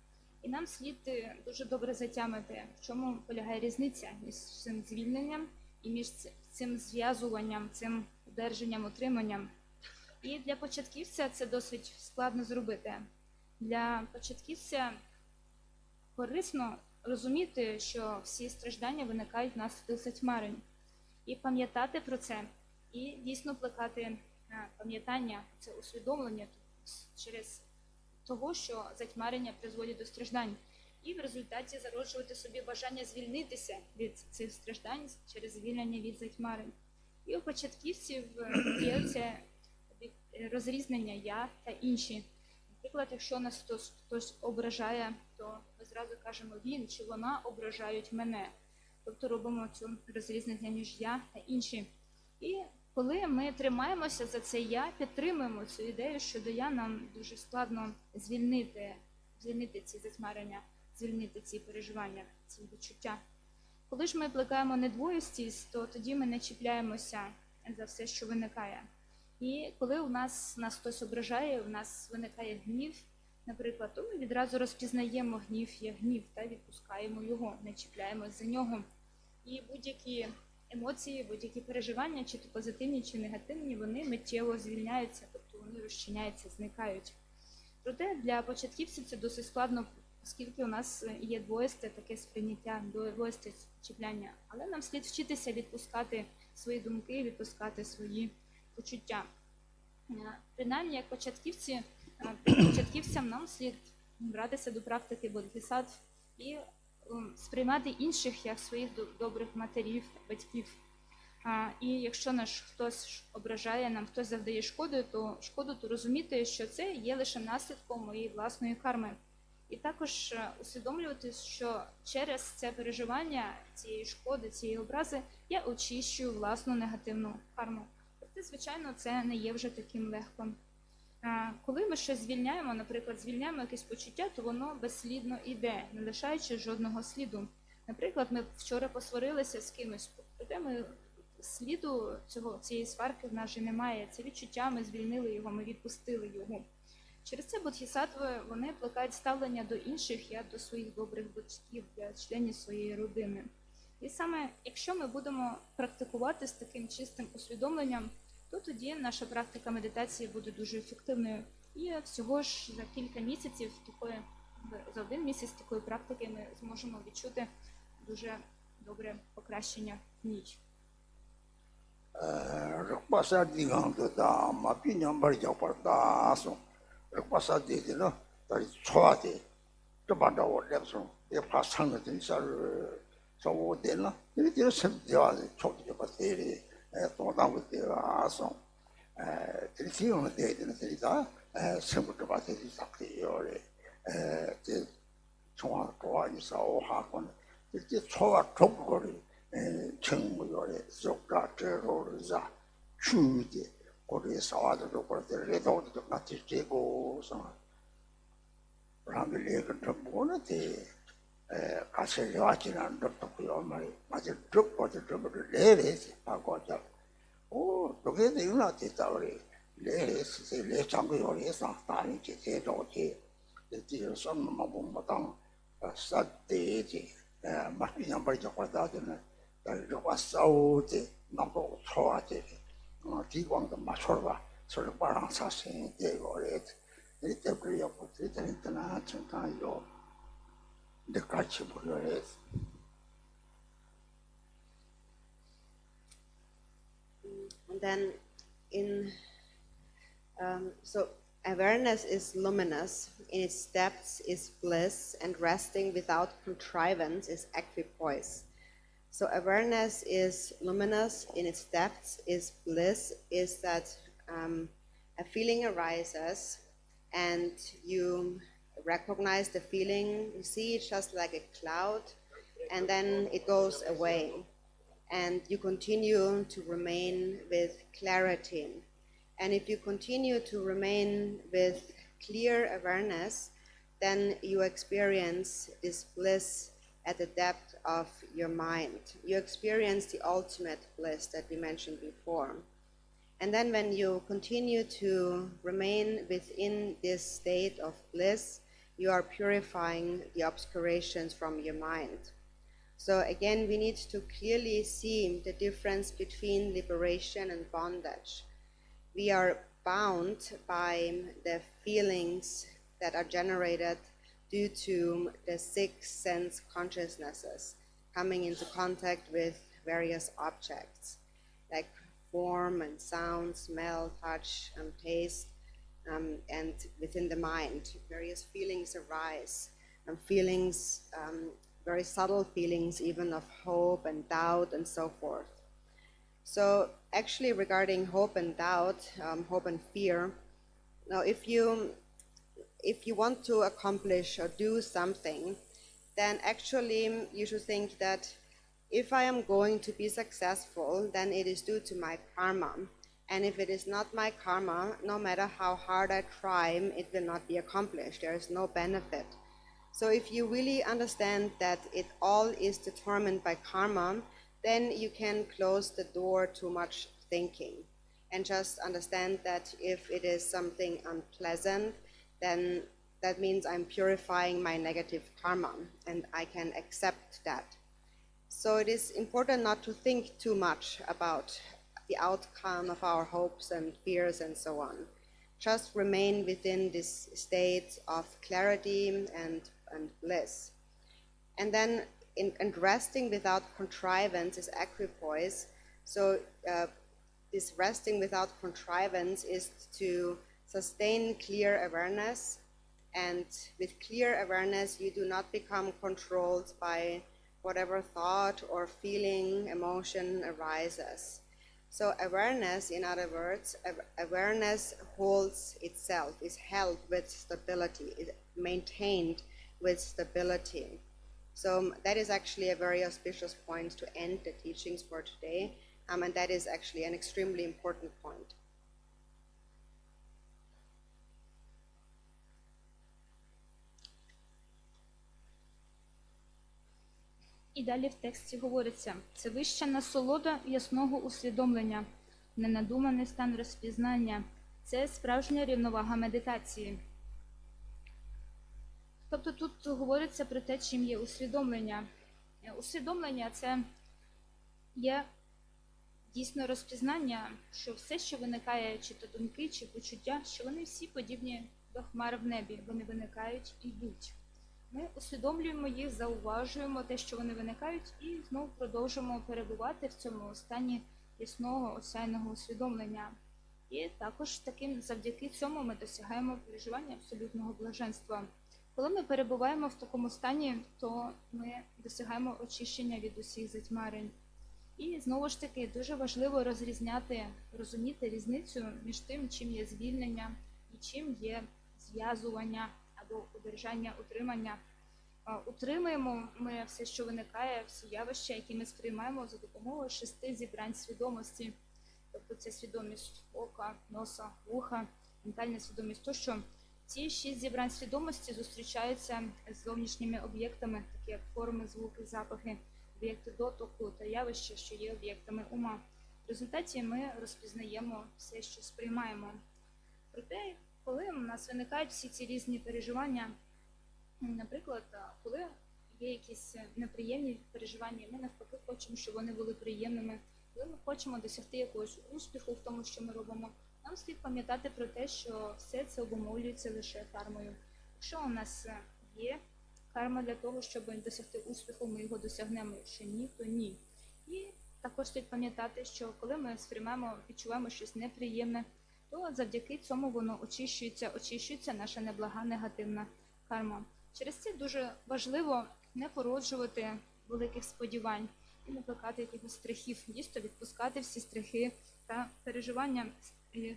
І нам слід дуже добре затямити, в чому полягає різниця між цим звільненням і між цим зв'язуванням, цим удержанням, утриманням. І для початківця це досить складно зробити. Для початківця корисно розуміти, що всі страждання виникають внаслідок затьмарень. І пам'ятати про це, і дійсно плекати пам'ятання, це усвідомлення через того, що затьмарення призводять до страждань. І в результаті зароджувати собі бажання звільнитися від цих страждань через звільнення від затьмарень. І у початківців є це розрізнення «я» та «інші». Наприклад, якщо нас хтось ображає, то ми зразу кажемо «він» чи «вона ображають мене». Тобто робимо цю розрізнення між «я» та «інші». І коли ми тримаємося за це «я», підтримуємо цю ідею, що до «я» нам дуже складно звільнити ці затьмарення, звільнити ці переживання, ці відчуття. Коли ж ми плекаємо недвоїстість, то тоді ми не чіпляємося за все, що виникає. І коли у нас хтось ображає, у нас виникає гнів, наприклад, то ми відразу розпізнаємо гнів як гнів та відпускаємо його, не чіпляємось за нього. І будь-які емоції, будь-які переживання, чи то позитивні, чи негативні, вони миттєво звільняються, тобто вони розчиняються, зникають. Проте для початківців це досить складно, оскільки у нас є двоїсте таке сприйняття, двоїсте чіпляння. Але нам слід вчитися відпускати свої думки, відпускати свої почуття. Принаймні, як початківцям нам слід братися до практики бодхісаттв і сприймати інших як своїх добрих матерів, батьків. І якщо нас хтось ображає, нам хтось завдає шкоду, то розуміти, що це є лише наслідком моєї власної карми. І також усвідомлювати, що через це переживання цієї шкоди, цієї образи, я очищую власну негативну карму. Проте, звичайно, це не є вже таким легко. Коли ми щось звільняємо, наприклад, звільняємо якесь почуття, то воно безслідно йде, не лишаючи жодного сліду. Наприклад, ми вчора посварилися з кимось, проте сліду цієї сварки в нас же немає. Це відчуття, ми звільнили його, ми відпустили його. Через це бодхісаттви, вони плекають ставлення до інших, як до своїх добрих батьків, для членів своєї родини. І саме, якщо ми будемо практикувати з таким чистим усвідомленням, то тоді наша практика медитації буде дуже ефективною. І всього ж за кілька місяців, за 1 місяць такої практики ми зможемо відчути дуже добре покращення в ніч. 这什么不当杀地的Marpi yang berjaya de呢，这个手的能够错的，地方的嘛错吧，所以把人杀生这个嘞，你这不要不这这这那正常有，的开始不了嘞。And then so awareness is luminous, in its depths is bliss, and resting without contrivance is equipoise. So awareness is luminous, in its depths is bliss, is that a feeling arises and you recognize the feeling, you see it just like a cloud, and then it goes away. And you continue to remain with clarity. And if you continue to remain with clear awareness, then you experience this bliss at the depth of your mind. You experience the ultimate bliss that we mentioned before. And then when you continue to remain within this state of bliss, you are purifying the obscurations from your mind. So again, we need to clearly see the difference between liberation and bondage. We are bound by the feelings that are generated due to the 6 sense consciousnesses coming into contact with various objects like form and sound, smell, touch, and taste, and within the mind, various feelings arise, and feelings, very subtle feelings even of hope and doubt and so forth. So actually regarding hope and doubt, hope and fear, now if you want to accomplish or do something, then actually you should think that if I am going to be successful, then it is due to my karma. And if it is not my karma, no matter how hard I try, it will not be accomplished. There is no benefit. So if you really understand that it all is determined by karma, then you can close the door to much thinking and just understand that if it is something unpleasant, then that means I'm purifying my negative karma and I can accept that. So it is important not to think too much about the outcome of our hopes and fears and so on. Just remain within this state of clarity and bliss. And then and resting without contrivance is equipoise. So this resting without contrivance is to sustain clear awareness, and with clear awareness you do not become controlled by whatever thought or feeling, emotion arises. So awareness, in other words, awareness holds itself, is held with stability, is maintained with stability. So that is actually a very auspicious point to end the teachings for today, and that is actually an extremely important point. І далі в тексті говориться: це вища насолода ясного усвідомлення, ненадуманий стан розпізнання, це справжня рівновага медитації. Тобто тут говориться про те, чим є усвідомлення. Усвідомлення – це є дійсно розпізнання, що все, що виникає, чи то думки, чи почуття, що вони всі подібні до хмар в небі, вони виникають і йдуть. Ми усвідомлюємо їх, зауважуємо те, що вони виникають, і знову продовжуємо перебувати в цьому стані ясного, осяйного усвідомлення. І також завдяки цьому ми досягаємо переживання абсолютного блаженства. Коли ми перебуваємо в такому стані, то ми досягаємо очищення від усіх затьмарень. І знову ж таки дуже важливо розуміти різницю між тим, чим є звільнення і чим є зв'язування або удержання, утримання. Утримуємо ми все, що виникає, всі явища, які ми сприймаємо за допомогою 6 зібрань свідомості. Тобто це свідомість ока, носа, вуха, ментальна свідомість тощо. Ці 6 зібрань свідомості зустрічаються з зовнішніми об'єктами, такі як форми, звуки, запахи, об'єкти дотику та явища, що є об'єктами ума. В результаті ми розпізнаємо все, що сприймаємо. Проте, коли нас виникають всі ці різні переживання. Наприклад, коли є якісь неприємні переживання, ми навпаки хочемо, щоб вони були приємними. Коли ми хочемо досягти якогось успіху в тому, що ми робимо, нам слід пам'ятати про те, що все це обумовлюється лише кармою. Якщо у нас є карма для того, щоб досягти успіху, ми його досягнемо. Якщо ні, то ні. І також слід пам'ятати, що коли ми сприймаємо, відчуваємо щось неприємне, то завдяки цьому воно очищується наша неблага негативна карма. Через це дуже важливо не породжувати великих сподівань і не плекати якихось страхів, дійсно відпускати всі страхи та переживання і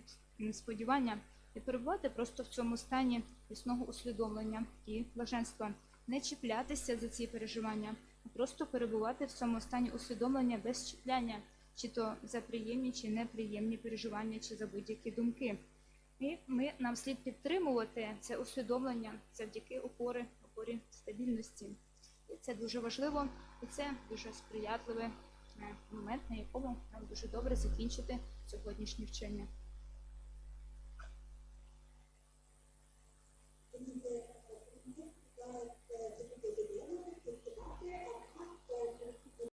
сподівання і перебувати просто в цьому стані ясного усвідомлення і блаженства. Не чіплятися за ці переживання, а просто перебувати в цьому стані усвідомлення без чіпляння, чи то за приємні, чи неприємні переживання, чи за будь-які думки. І нам слід підтримувати це усвідомлення завдяки опорі стабільності. І це дуже важливо, і це дуже сприятливий момент, на якому нам дуже добре закінчити сьогоднішнє вчення.